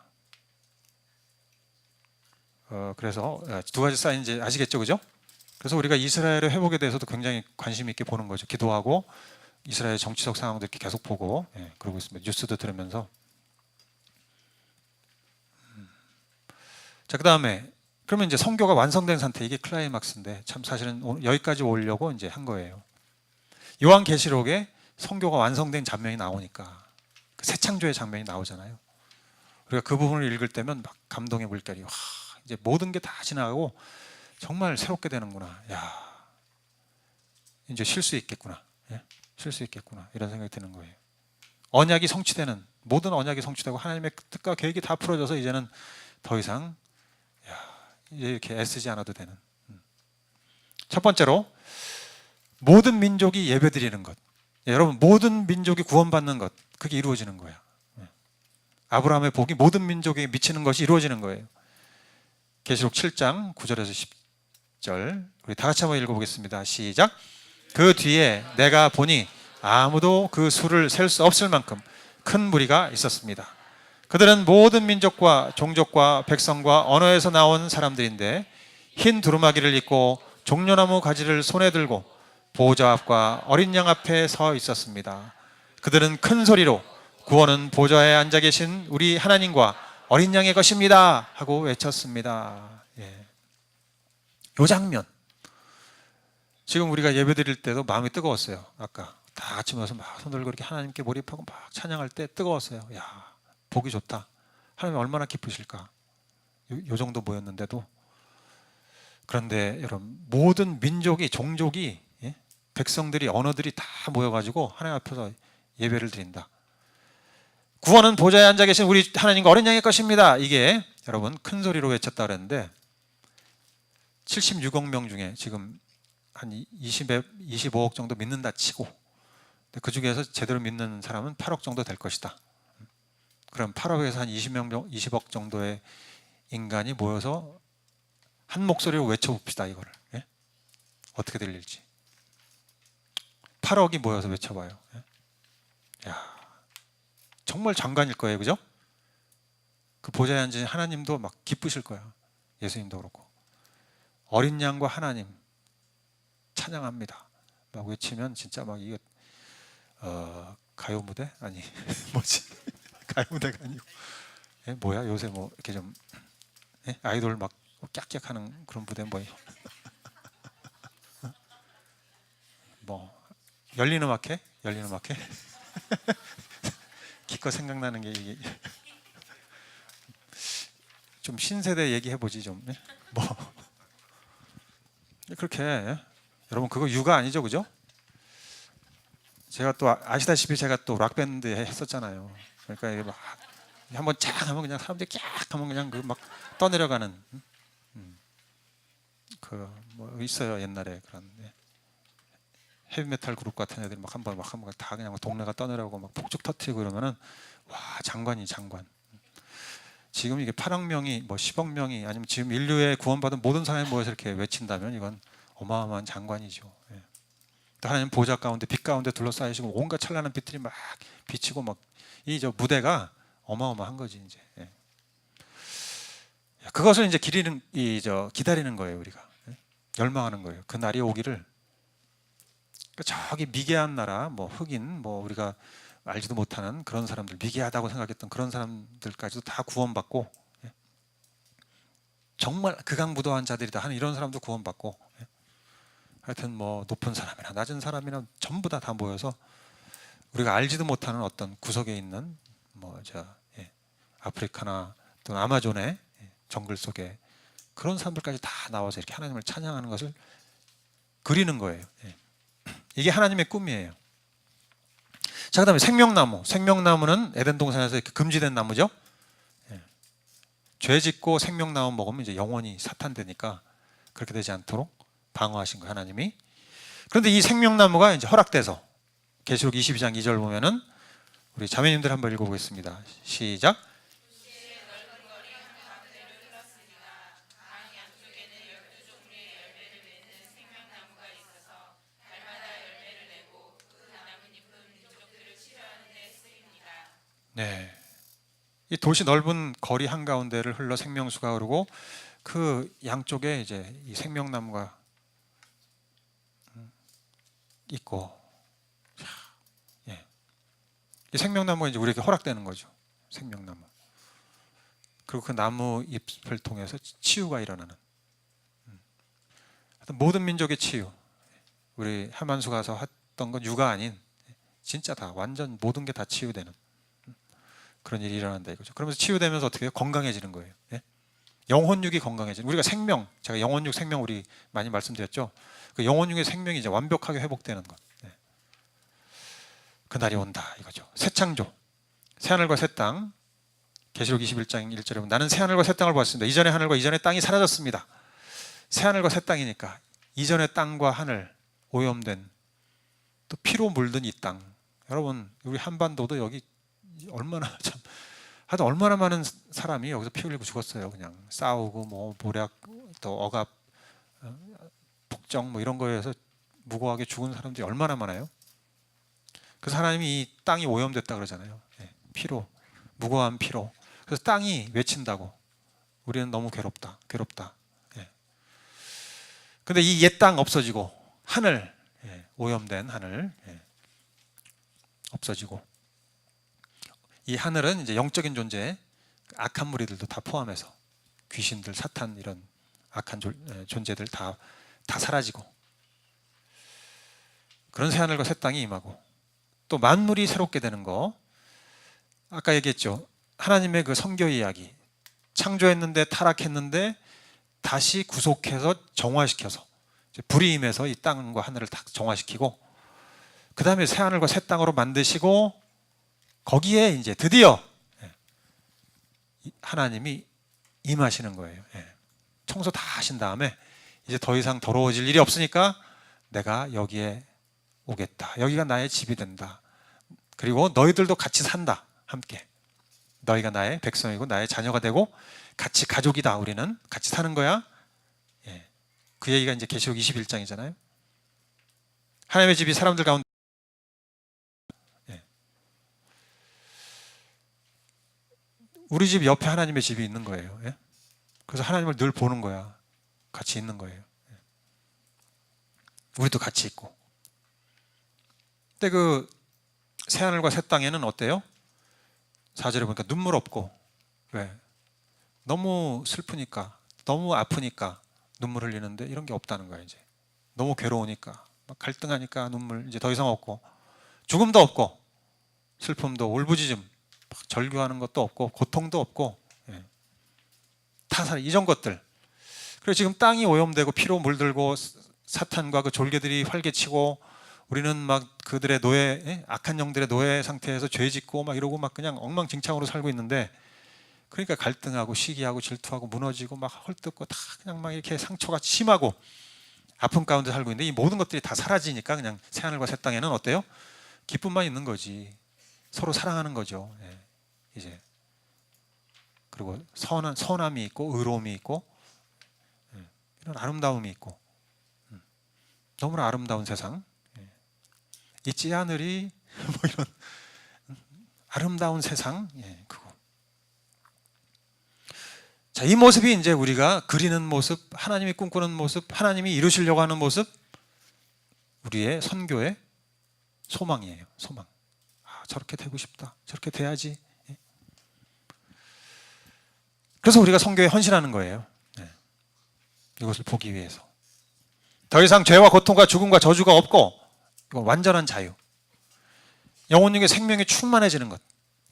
S1: 그래서 두 가지 사인 이제 아시겠죠, 그죠? 그래서 우리가 이스라엘의 회복에 대해서도 굉장히 관심 있게 보는 거죠. 기도하고 이스라엘 정치적 상황도 이렇게 계속 보고 그러고 있습니다. 뉴스도 들으면서. 자, 그 다음에 그러면 이제 성교가 완성된 상태, 이게 클라이막스인데 참 사실은 여기까지 오려고 이제 한 거예요. 요한계시록에 성교가 완성된 장면이 나오니까 그 새 창조의 장면이 나오잖아요. 우리가 그 부분을 읽을 때면 막 감동의 물결이 이제 모든 게 다 지나가고 정말 새롭게 되는구나. 이제 쉴 수 있겠구나. 쉴 수 있겠구나. 이런 생각이 드는 거예요. 언약이 성취되는, 모든 언약이 성취되고 하나님의 뜻과 계획이 다 풀어져서 이제는 더 이상 이제 이렇게 애쓰지 않아도 되는. 첫 번째로 모든 민족이 예배드리는 것. 여러분 모든 민족이 구원받는 것, 그게 이루어지는 거야. 아브라함의 복이 모든 민족에게 미치는 것이 이루어지는 거예요. 계시록 7장 9절에서 10절 우리 다 같이 한번 읽어보겠습니다. 시작. 그 뒤에 내가 보니 아무도 그 수를 셀 수 없을 만큼 큰 무리가 있었습니다. 그들은 모든 민족과 종족과 백성과 언어에서 나온 사람들인데 흰 두루마기를 입고 종려나무 가지를 손에 들고 보좌 앞과 어린 양 앞에 서 있었습니다. 그들은 큰 소리로 구원은 보좌에 앉아 계신 우리 하나님과 어린 양의 것입니다 하고 외쳤습니다. 이 장면, 지금 우리가 예배 드릴 때도 마음이 뜨거웠어요. 아까 다 같이 모여서 막 손 들고 이렇게 하나님께 몰입하고 막 찬양할 때 뜨거웠어요. 보기 좋다. 하나님 얼마나 기쁘실까. 요 정도 모였는데도. 그런데 여러분 모든 민족이, 종족이, 백성들이, 언어들이 다 모여가지고 하나님 앞에서 예배를 드린다. 구원은 보좌에 앉아 계신 우리 하나님과 어린 양의 것입니다. 이게 여러분 큰 소리로 외쳤다 그랬는데 76억 명 중에 지금 한 25억 정도 믿는다 치고, 그 중에서 제대로 믿는 사람은 8억 정도 될 것이다. 그럼 8억에서 한 20억 정도의 인간이 모여서 한 목소리로 외쳐봅시다. 이거를 어떻게 들릴지. 8억이 모여서 외쳐봐요. 정말 장관일 거예요, 그죠? 그 보좌에 앉으신 하나님도 막 기쁘실 거야. 예수님도 그렇고. 어린 양과 하나님 찬양합니다 막 외치면 진짜 막 이거 가요 무대? 아니 뭐지? 가요 무대가 아니고 예? 뭐야 요새 뭐 이렇게 좀 예? 아이돌 막 깍깍하는 그런 무대 뭐예요? 뭐 열린 음악회? 열린 음악회? 기껏 생각나는 게 이게 좀 신세대 얘기해 보지 좀. 예? 뭐 그렇게 여러분 그거 육아 아니죠, 그죠? 제가 또 아시다시피 제가 또 락 밴드 했었잖아요. 그러니까 이게 막 한번 쫙 하면 그냥 사람들이 쫙 하면 그냥 그 막 떠내려가는 그 뭐 있어요 옛날에 그런 헤비메탈 그룹 같은 애들이 막 한번 다 그냥 동네가 떠내려가고 막 폭죽 터트리고 그러면은 와 장관이 장관. 지금 이게 8억 명이 뭐 10억 명이 아니면 지금 인류에 구원받은 모든 사람이 모여서 이렇게 외친다면 이건 어마어마한 장관이죠. 예. 또 하나님 보좌 가운데 빛 가운데 둘러싸이시고 온갖 찬란한 빛들이 막 비치고 막 이 저 무대가 어마어마한 거지 이제. 예. 그것을 이제 기다리는 거예요 우리가. 예. 열망하는 거예요. 그 날이 오기를. 그러니까 저기 미개한 나라, 뭐 흑인, 뭐 우리가 알지도 못하는 그런 사람들, 미개하다고 생각했던 그런 사람들까지도 다 구원받고 예. 정말 극악무도한 자들이다 하는 이런 사람도 구원받고 예. 하여튼 뭐 높은 사람이나 낮은 사람이나 전부 다 모여서 우리가 알지도 못하는 어떤 구석에 있는 예. 아프리카나 또는 아마존의 정글 속에 그런 사람들까지 다 나와서 이렇게 하나님을 찬양하는 것을 그리는 거예요. 예. 이게 하나님의 꿈이에요. 자, 그다음에 생명나무. 생명나무는 에덴 동산에서 이렇게 금지된 나무죠. 예. 죄 짓고 생명나무 먹으면 이제 영원히 사탄되니까 그렇게 되지 않도록 방어하신 거예요, 하나님이. 그런데 이 생명나무가 이제 허락돼서 계시록 22장 2절 보면은 우리 자매님들 한번 읽어보겠습니다. 시작. 네. 이 도시 넓은 거리 한가운데를 흘러 생명수가 흐르고 그 양쪽에 이제 이 생명나무가 있고, 예. 이 생명나무가 이제 우리에게 허락되는 거죠. 생명나무. 그리고 그 나무 잎을 통해서 치유가 일어나는. 모든 민족의 치유. 우리 하만수 가서 했던 건 유가 아닌 진짜 다 완전 모든 게 다 치유되는 그런 일이 일어난다 이거죠. 그러면서 치유되면서 어떻게 해요? 건강해지는 거예요. 예? 영혼육이 건강해지는. 우리가 생명, 제가 영혼육 생명 우리 많이 말씀드렸죠. 그 영혼육의 생명이 이제 완벽하게 회복되는 것. 예. 그 날이 온다 이거죠. 새 창조, 새 하늘과 새 땅. 계시록 21장 1절에 보면 나는 새 하늘과 새 땅을 보았습니다. 이전의 하늘과 이전의 땅이 사라졌습니다. 새 하늘과 새 땅이니까 이전의 땅과 하늘 오염된 또 피로 물든 이 땅. 여러분 우리 한반도도 여기 얼마나 참 하여튼 얼마나 많은 사람이 여기서 피 흘리고 죽었어요. 그냥 싸우고 뭐 모략 또 억압 폭정 뭐 이런 거에서 무고하게 죽은 사람들이 얼마나 많아요. 그래서 하나님이 이 땅이 오염됐다 그러잖아요. 예, 피로 무고한 피로. 그래서 땅이 외친다고 우리는 너무 괴롭다 괴롭다. 예. 근데 이 옛 땅 없어지고 하늘 예, 오염된 하늘 예, 없어지고 이 하늘은 이제 영적인 존재, 악한 무리들도 다 포함해서 귀신들, 사탄 이런 악한 존재들 다 사라지고 그런 새 하늘과 새 땅이 임하고 또 만물이 새롭게 되는 거. 아까 얘기했죠. 하나님의 그 성교 이야기. 창조했는데 타락했는데 다시 구속해서 정화시켜서 불이 임해서 이 땅과 하늘을 다 정화시키고 그 다음에 새 하늘과 새 땅으로 만드시고 거기에 이제 드디어 하나님이 임하시는 거예요. 청소 다 하신 다음에 이제 더 이상 더러워질 일이 없으니까 내가 여기에 오겠다. 여기가 나의 집이 된다. 그리고 너희들도 같이 산다. 함께. 너희가 나의 백성이고 나의 자녀가 되고 같이 가족이다. 우리는 같이 사는 거야. 그 얘기가 이제 계시록 21장이잖아요. 하나님의 집이 사람들 가운데 우리 집 옆에 하나님의 집이 있는 거예요. 그래서 하나님을 늘 보는 거야. 같이 있는 거예요. 우리도 같이 있고. 근데 그 새하늘과 새 땅에는 어때요? 4절에 보니까 눈물 없고 왜? 너무 슬프니까, 너무 아프니까 눈물 흘리는데 이런 게 없다는 거야. 이제 너무 괴로우니까, 막 갈등하니까 눈물 이제 더 이상 없고, 죽음도 없고, 슬픔도 울부짖음, 막 절규하는 것도 없고, 고통도 없고, 예. 타살 이전 것들. 그래서 지금 땅이 오염되고 피로 물들고 사탄과 그 졸개들이 활개치고, 우리는 막 그들의 노예, 예? 악한 영들의 노예 상태에서 죄짓고 막 이러고 막 그냥 엉망진창으로 살고 있는데, 그러니까 갈등하고 시기하고 질투하고 무너지고 막 헐뜯고 다 그냥 막 이렇게 상처가 심하고 아픔 가운데 살고 있는데, 이 모든 것들이 다 사라지니까 그냥 새하늘과 새 땅에는 어때요? 기쁨만 있는 거지. 서로 사랑하는 거죠. 예. 이제 그리고 선함이 있고 의로움이 있고, 예. 이런 아름다움이 있고, 너무나 아름다운 세상. 예. 있지 않으리 뭐 이런 아름다운 세상. 예. 그거. 자, 이 모습이 이제 우리가 그리는 모습, 하나님이 꿈꾸는 모습, 하나님이 이루시려고 하는 모습, 우리의 선교의 소망이에요. 소망. 아, 저렇게 되고 싶다. 저렇게 돼야지. 예. 그래서 우리가 선교에 헌신하는 거예요. 예. 이것을 보기 위해서. 더 이상 죄와 고통과 죽음과 저주가 없고, 이건 완전한 자유. 영혼육의 생명이 충만해지는 것,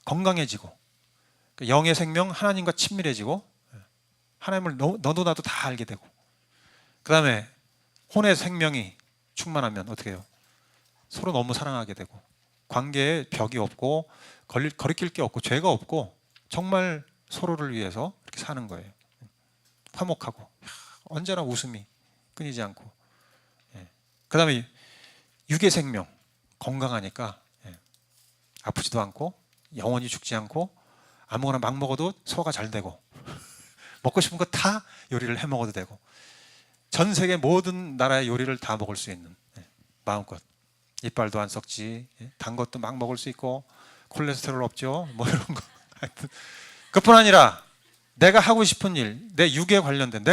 S1: 건강해지고, 영의 생명, 하나님과 친밀해지고, 하나님을 너도 나도 다 알게 되고, 그 다음에 혼의 생명이 충만하면 어떻게 해요? 서로 너무 사랑하게 되고, 관계에 벽이 없고 거리낄 게 없고 죄가 없고, 정말 서로를 위해서 이렇게 사는 거예요. 화목하고 언제나 웃음이 끊이지 않고, 그 다음에 육의 생명 건강하니까, 아프지도 않고 영원히 죽지 않고, 아무거나 막 먹어도 소화가 잘 되고, 먹고 싶은 거 다 요리를 해 먹어도 되고, 전 세계 모든 나라의 요리를 다 먹을 수 있는, 마음껏. 이빨도 안 썩지, 단 것도 막 먹을 수 있고, 콜레스테롤 없죠, 뭐 이런 거. 하여튼 그뿐 아니라 내가 하고 싶은 일, 내 육에 관련된,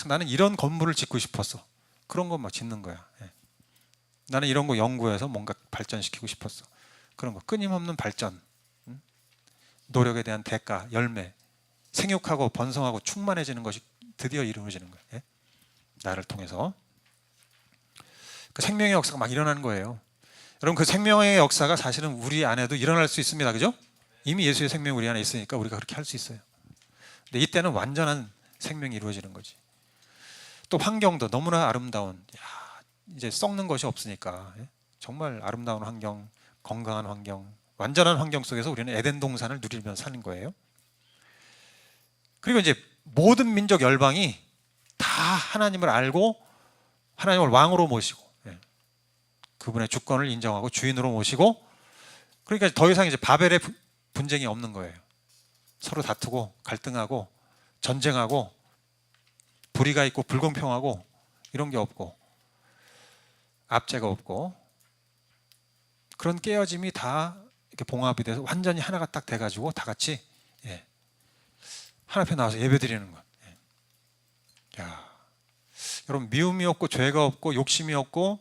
S1: 나는 이런 건물을 짓고 싶었어, 그런 거 막 짓는 거야. 나는 이런 거 연구해서 뭔가 발전시키고 싶었어, 그런 거. 끊임없는 발전, 노력에 대한 대가, 열매, 생육하고 번성하고 충만해지는 것이 드디어 이루어지는 거예요. 나를 통해서. 그 생명의 역사가 막 일어나는 거예요. 여러분, 그 생명의 역사가 사실은 우리 안에도 일어날 수 있습니다. 그죠? 이미 예수의 생명이 우리 안에 있으니까 우리가 그렇게 할 수 있어요. 근데 이때는 완전한 생명이 이루어지는 거지. 또 환경도 너무나 아름다운, 이제 썩는 것이 없으니까, 정말 아름다운 환경, 건강한 환경, 완전한 환경 속에서 우리는 에덴 동산을 누리면서 사는 거예요. 그리고 이제 모든 민족 열방이 다 하나님을 알고 하나님을 왕으로 모시고, 그분의 주권을 인정하고 주인으로 모시고, 그러니까 더 이상 이제 바벨의 분쟁이 없는 거예요. 서로 다투고 갈등하고 전쟁하고 불의가 있고 불공평하고 이런 게 없고, 압제가 없고, 그런 깨어짐이 다 이렇게 봉합이 돼서 완전히 하나가 딱 돼가지고 다 같이, 하나 앞에 나와서 예배드리는 것. 여러분, 미움이 없고 죄가 없고 욕심이 없고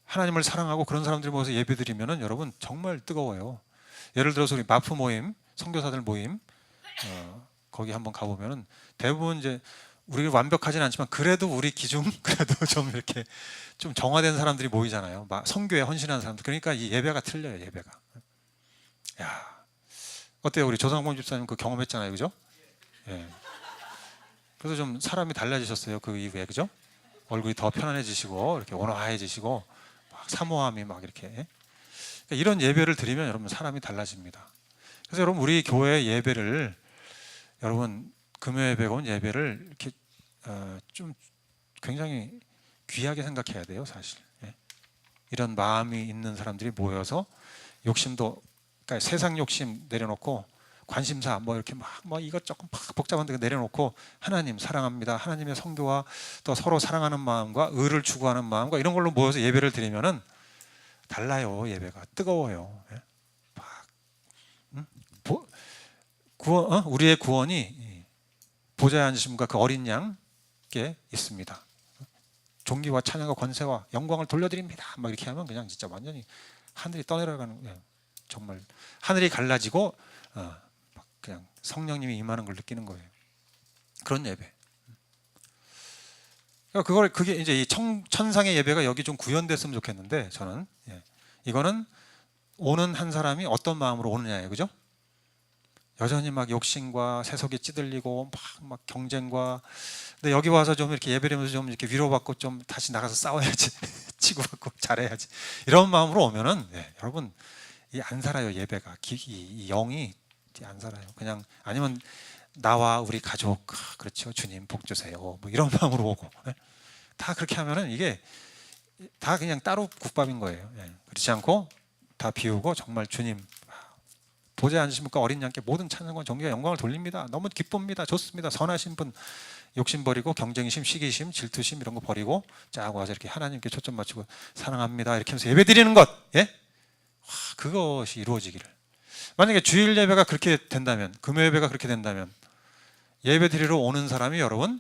S1: 하나님을 사랑하고 그런 사람들이 모여서 예배드리면은 여러분 정말 뜨거워요. 예를 들어서 우리 마프 모임, 선교사들 모임, 거기 한번 가보면은 대부분 이제 우리 완벽하진 않지만 그래도 우리 기준 그래도 좀 이렇게 좀 정화된 사람들이 모이잖아요. 선교에 헌신하는 사람들. 그러니까 이 예배가 틀려요. 예배가. 야, 어때요? 우리 조상봉 집사님 그 경험했잖아요, 그죠? 예. 그래서 좀 사람이 달라지셨어요, 그 이후에, 그죠? 얼굴이 더 편안해지시고 이렇게 온화해지시고 막 사모함이 막 이렇게. 그러니까 이런 예배를 드리면 여러분 사람이 달라집니다. 그래서 여러분, 우리 교회 예배를, 여러분 금요 예배가 온 예배를 이렇게 좀 굉장히 귀하게 생각해야 돼요, 사실. 이런 마음이 있는 사람들이 모여서 욕심도, 그러니까 세상 욕심 내려놓고 관심사 뭐 이렇게 막 이것저것 막 복잡한 데 내려놓고 하나님 사랑합니다, 하나님의 성교와 또 서로 사랑하는 마음과 의를 추구하는 마음과 이런 걸로 모여서 예배를 드리면은 달라요. 예배가 뜨거워요. 우리의 구원이 보좌에 앉으신 분과 그 어린 양께 있습니다. 존귀와 찬양과 권세와 영광을 돌려드립니다. 막 이렇게 하면 그냥 진짜 완전히 하늘이 떠내려가는, 정말 하늘이 갈라지고 그냥 성령님이 임하는 걸 느끼는 거예요. 그런 예배. 그러니까 그게 이제 이 천상의 예배가 여기 좀 구현됐으면 좋겠는데 저는 이거는 오는 한 사람이 어떤 마음으로 오느냐예요, 그죠? 여전히 막 욕심과 세속에 찌들리고 막 경쟁과, 근데 여기 와서 좀 이렇게 예배드리면서 좀 이렇게 위로받고 좀 다시 나가서 싸워야지, 치고받고 잘해야지, 이런 마음으로 오면은 여러분 이 안 살아요. 예배가 이 영이 안 살아요. 그냥 아니면 나와 우리 가족, 그렇죠, 주님 복 주세요, 뭐 이런 마음으로 오고, 다 그렇게 하면은 이게 다 그냥 따로 국밥인 거예요. 그렇지 않고 다 비우고 정말 주님 보좌에 앉으십니까 어린 양께 모든 찬양과 존귀와 영광을 돌립니다. 너무 기쁩니다. 좋습니다. 선하신 분, 욕심 버리고 경쟁심, 시기심, 질투심 이런 거 버리고 쫙 와서 이렇게 하나님께 초점 맞추고 사랑합니다 이렇게 하면서 예배 드리는 것, 그것이 이루어지기를. 만약에 주일 예배가 그렇게 된다면, 금요 예배가 그렇게 된다면 예배 드리러 오는 사람이 여러분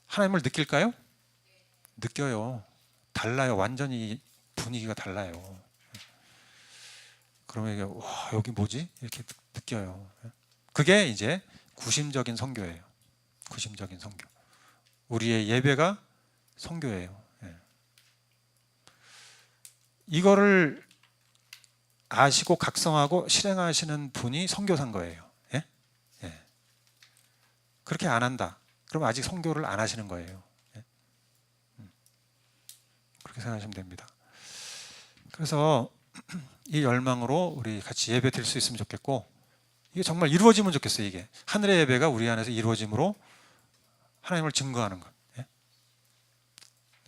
S1: 하나님을 느낄까요? 느껴요. 달라요. 완전히 분위기가 달라요. 그러면 이게 와, 여기 뭐지? 이렇게 느껴요. 그게 이제 구심적인 선교예요. 구심적인 선교. 우리의 예배가 선교예요. 이거를 아시고 각성하고 실행하시는 분이 선교사인 거예요. 그렇게 안 한다. 그럼 아직 선교를 안 하시는 거예요. 그렇게 생각하시면 됩니다. 그래서 이 열망으로 우리 같이 예배 드릴 수 있으면 좋겠고, 이게 정말 이루어지면 좋겠어요. 이게 하늘의 예배가 우리 안에서 이루어짐으로 하나님을 증거하는 것,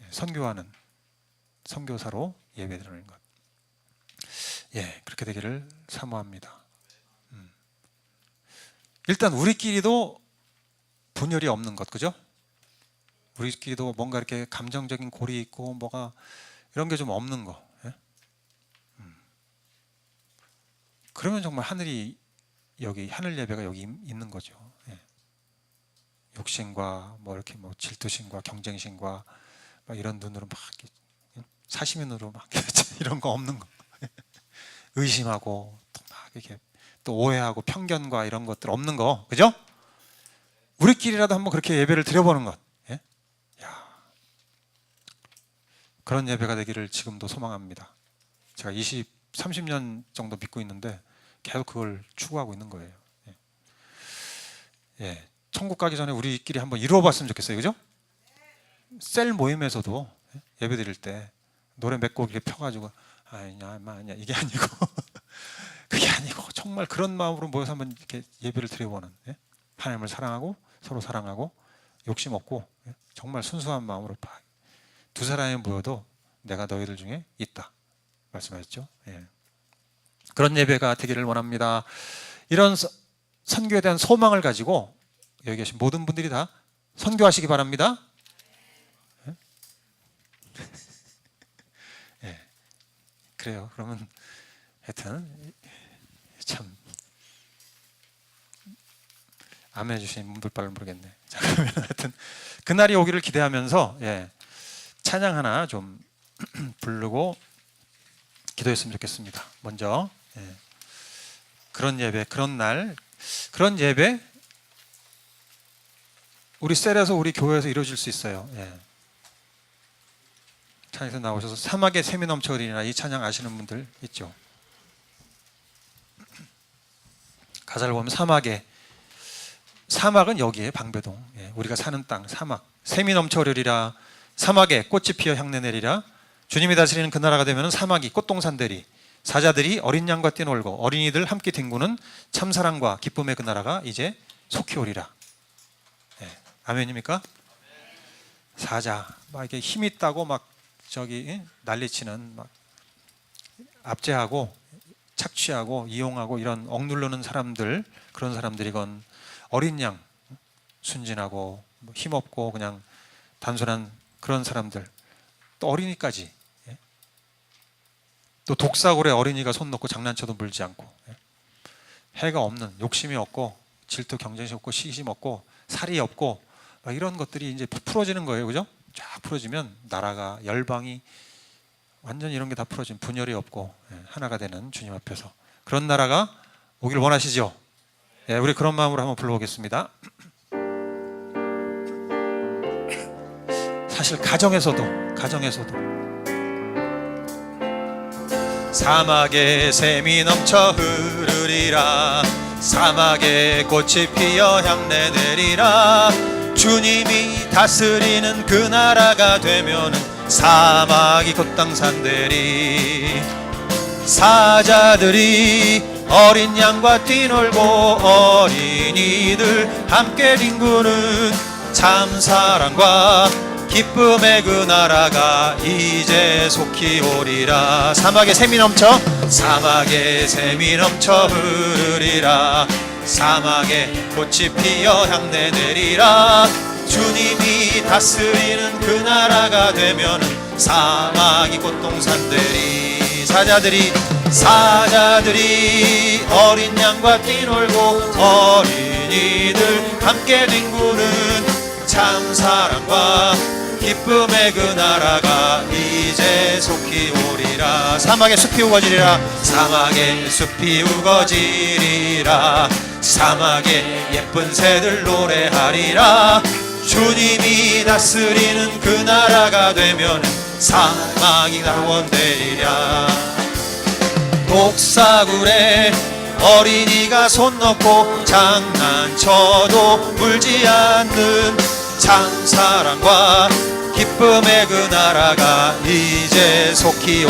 S1: 선교하는 선교사로 예배 드리는 것, 그렇게 되기를 사모합니다. 일단 우리끼리도 분열이 없는 것, 그죠? 우리끼리도 뭔가 이렇게 감정적인 골이 있고 뭐가 이런 게 좀 없는 거. 그러면 정말 하늘이 여기 하늘 예배가 여기 있는 거죠. 욕심과 뭐 이렇게 뭐 질투심과 경쟁심과 막 이런 눈으로 막 사시면으로 막 이런 거 없는 거. 의심하고 또 막 이렇게 또 오해하고 편견과 이런 것들 없는 거, 그죠? 우리끼리라도 한번 그렇게 예배를 드려보는 것. 그런 예배가 되기를 지금도 소망합니다. 제가 30년 정도 믿고 있는데 계속 그걸 추구하고 있는 거예요. 천국 가기 전에 우리끼리 한번 이루어봤으면 좋겠어요, 그죠? 셀 모임에서도 예배 드릴 때 노래 몇 곡 이렇게 펴가지고 아니야 이게 아니고 그게 아니고 정말 그런 마음으로 모여서 한번 이렇게 예배를 드려보는, 하나님을 사랑하고 서로 사랑하고 욕심 없고 정말 순수한 마음으로 두 사람이 모여도 내가 너희들 중에 있다 말씀하셨죠. 그런 예배가 되기를 원합니다. 이런 선교에 대한 소망을 가지고 여기 계신 모든 분들이 다 선교하시기 바랍니다. 그래요. 그러면 하여튼 참 아멘 해주신 분들 바를 모르겠네. 자, 그러면 하여튼 그날이 오기를 기대하면서 찬양 하나 좀 부르고 기도했으면 좋겠습니다. 먼저 그런 예배, 그런 날, 그런 예배 우리 셀에서 우리 교회에서 이루어질 수 있어요. 찬양에서 나오셔서 사막에 샘이 넘쳐 흐리리라, 이 찬양 아시는 분들 있죠? 가사를 보면 사막은 여기에 방배동, 우리가 사는 땅 사막, 샘이 넘쳐 흐르리라, 사막에 꽃이 피어 향내 내리라. 주님이 다스리는 그 나라가 되면 사막이 꽃동산들이 사자들이 어린 양과 뛰놀고 어린이들 함께 뒹구는 참사랑과 기쁨의 그 나라가 이제 속히 오리라. 아멘입니까? 사자 막 이렇게 힘 있다고 막 저기 난리치는, 막 압제하고 착취하고 이용하고 이런 억누르는 사람들, 그런 사람들이건 어린 양 순진하고 힘없고 그냥 단순한 그런 사람들, 또 어린이까지, 또 독사골에 어린이가 손 넣고 장난쳐도 물지 않고, 해가 없는, 욕심이 없고 질투 경쟁심 없고 시기심 없고 살이 없고 막 이런 것들이 이제 풀어지는 거예요, 그죠? 쫙 풀어지면 나라가, 열방이 완전히 이런 게 다 풀어지면 분열이 없고 하나가 되는 주님 앞에서 그런 나라가 오기를 원하시죠? 예, 우리 그런 마음으로 한번 불러보겠습니다. 사실 가정에서도 사막에 샘이 넘쳐 흐르리라. 사막에 꽃이 피어 향내 내리라. 주님이 다스리는 그 나라가 되면은 사막이 곧 땅산되리. 사자들이 어린 양과 뛰놀고 어린이들 함께 뒹구는 참사랑과 기쁨의 그 나라가 이제 속히 오리라. 사막에 샘이 넘쳐 흐르리라. 사막에 꽃이 피어 향내 내리라. 주님이 다스리는 그 나라가 되면은 사막이 곧 동산되리. 사자들이 어린 양과 뛰놀고 어린이들 함께 뒹구는 참사랑과 기쁨의 그 나라가 이제 속히 오리라. 사막에 숲이 우거지리라. 사막에 예쁜 새들 노래하리라. 주님이 다스리는 그 나라가 되면 사막이 낙원되리라. 독사굴에 어린이가 손 넣고 장난쳐도 울지 않는 참사랑과 기쁨의 그 나라가 이제 속히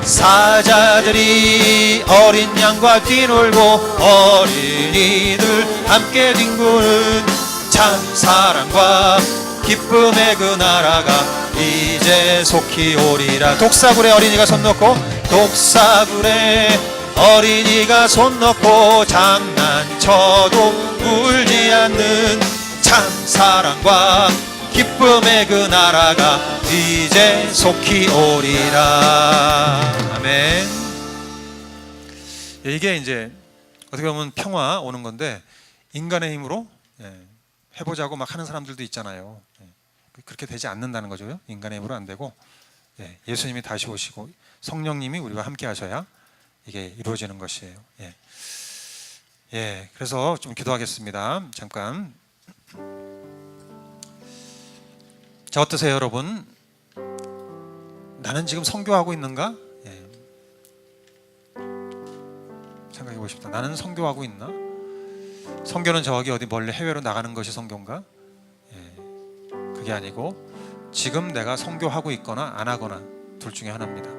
S1: 사자들이 어린 양과 뛰놀고 어린이들 함께 뒹구는 참사랑과 기쁨의 그 나라가 이제 속히 오리라. 독사굴에 어린이가 손 넣고 장난쳐도 울지 않는 참사랑과 기쁨의 그 나라가 이제 속히 오리라. 아멘. 이게 이제 어떻게 보면 평화 오는 건데 인간의 힘으로 해보자고 막 하는 사람들도 있잖아요. 그렇게 되지 않는다는 거죠. 인간의 힘으로 안 되고 예수님이 다시 오시고 성령님이 우리와 함께 하셔야 이게 이루어지는 것이에요. 그래서 좀 기도하겠습니다. 잠깐. 자, 어떠세요, 여러분? 나는 지금 선교하고 있는가? 생각해 보십시오. 나는 선교하고 있나? 선교는 저기 어디 멀리 해외로 나가는 것이 선교인가? 그게 아니고 지금 내가 선교하고 있거나 안 하거나 둘 중에 하나입니다.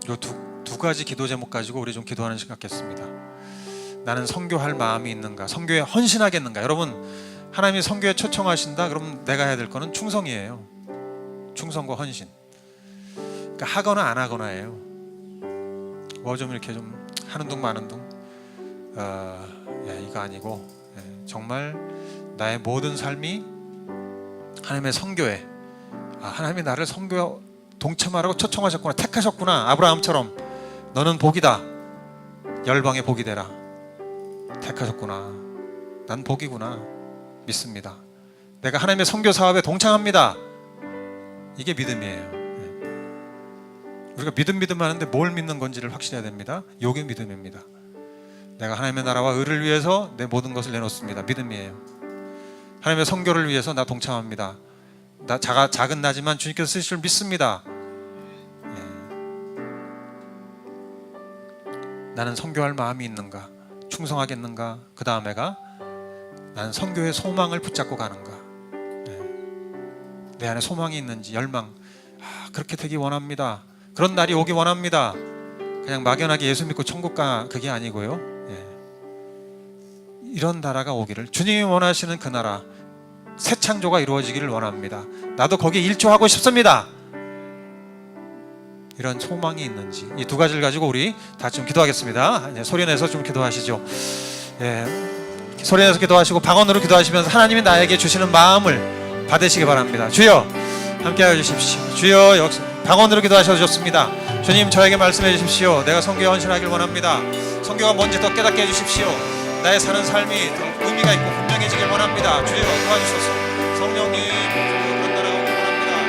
S1: 요 두 가지 기도 제목 가지고 우리 좀 기도하는 시간 갖겠습니다. 나는 선교할 마음이 있는가? 선교에 헌신하겠는가? 여러분, 하나님이 선교에 초청하신다? 그럼 내가 해야 될 거는 충성이에요. 충성과 헌신. 그러니까 하거나 안 하거나예요. 뭐 좀 이렇게 좀 하는 둥 마는 둥. 이거 아니고 정말 나의 모든 삶이 하나님의 선교에 하나님이 나를 선교 동참하라고 초청하셨구나, 택하셨구나. 아브라함처럼 너는 복이다. 열방의 복이 되라. 택하셨구나. 난 복이구나. 믿습니다. 내가 하나님의 선교 사업에 동참합니다. 이게 믿음이에요. 우리가 믿음 하는데 뭘 믿는 건지를 확실해야 됩니다. 이게 믿음입니다. 내가 하나님의 나라와 의를 위해서 내 모든 것을 내놓습니다. 믿음이에요. 하나님의 선교를 위해서 나 동참합니다. 나 작은 나지만 주님께서 쓰실 줄 믿습니다. 나는 선교할 마음이 있는가? 충성하겠는가? 그 다음에가 나는 선교의 소망을 붙잡고 가는가? 내 안에 소망이 있는지, 열망, 그렇게 되기 원합니다. 그런 날이 오기 원합니다. 그냥 막연하게 예수 믿고 천국 가, 그게 아니고요. 이런 나라가 오기를, 주님이 원하시는 그 나라, 새 창조가 이루어지기를 원합니다. 나도 거기에 일조하고 싶습니다. 이런 소망이 있는지, 이 두 가지를 가지고 우리 다 좀 기도하겠습니다. 소리내서 좀 기도하시죠. 소리내서 기도하시고 방언으로 기도하시면서 하나님이 나에게 주시는 마음을 받으시기 바랍니다. 주여 함께하여 주십시오. 주여 방언으로 기도하셔도 좋습니다. 주님, 저에게 말씀해 주십시오. 내가 선교에 헌신하길 원합니다. 선교가 뭔지 더 깨닫게 해주십시오. 나의 사는 삶이 더 의미가 있고 분명해지길 원합니다. 주여 도와주소서.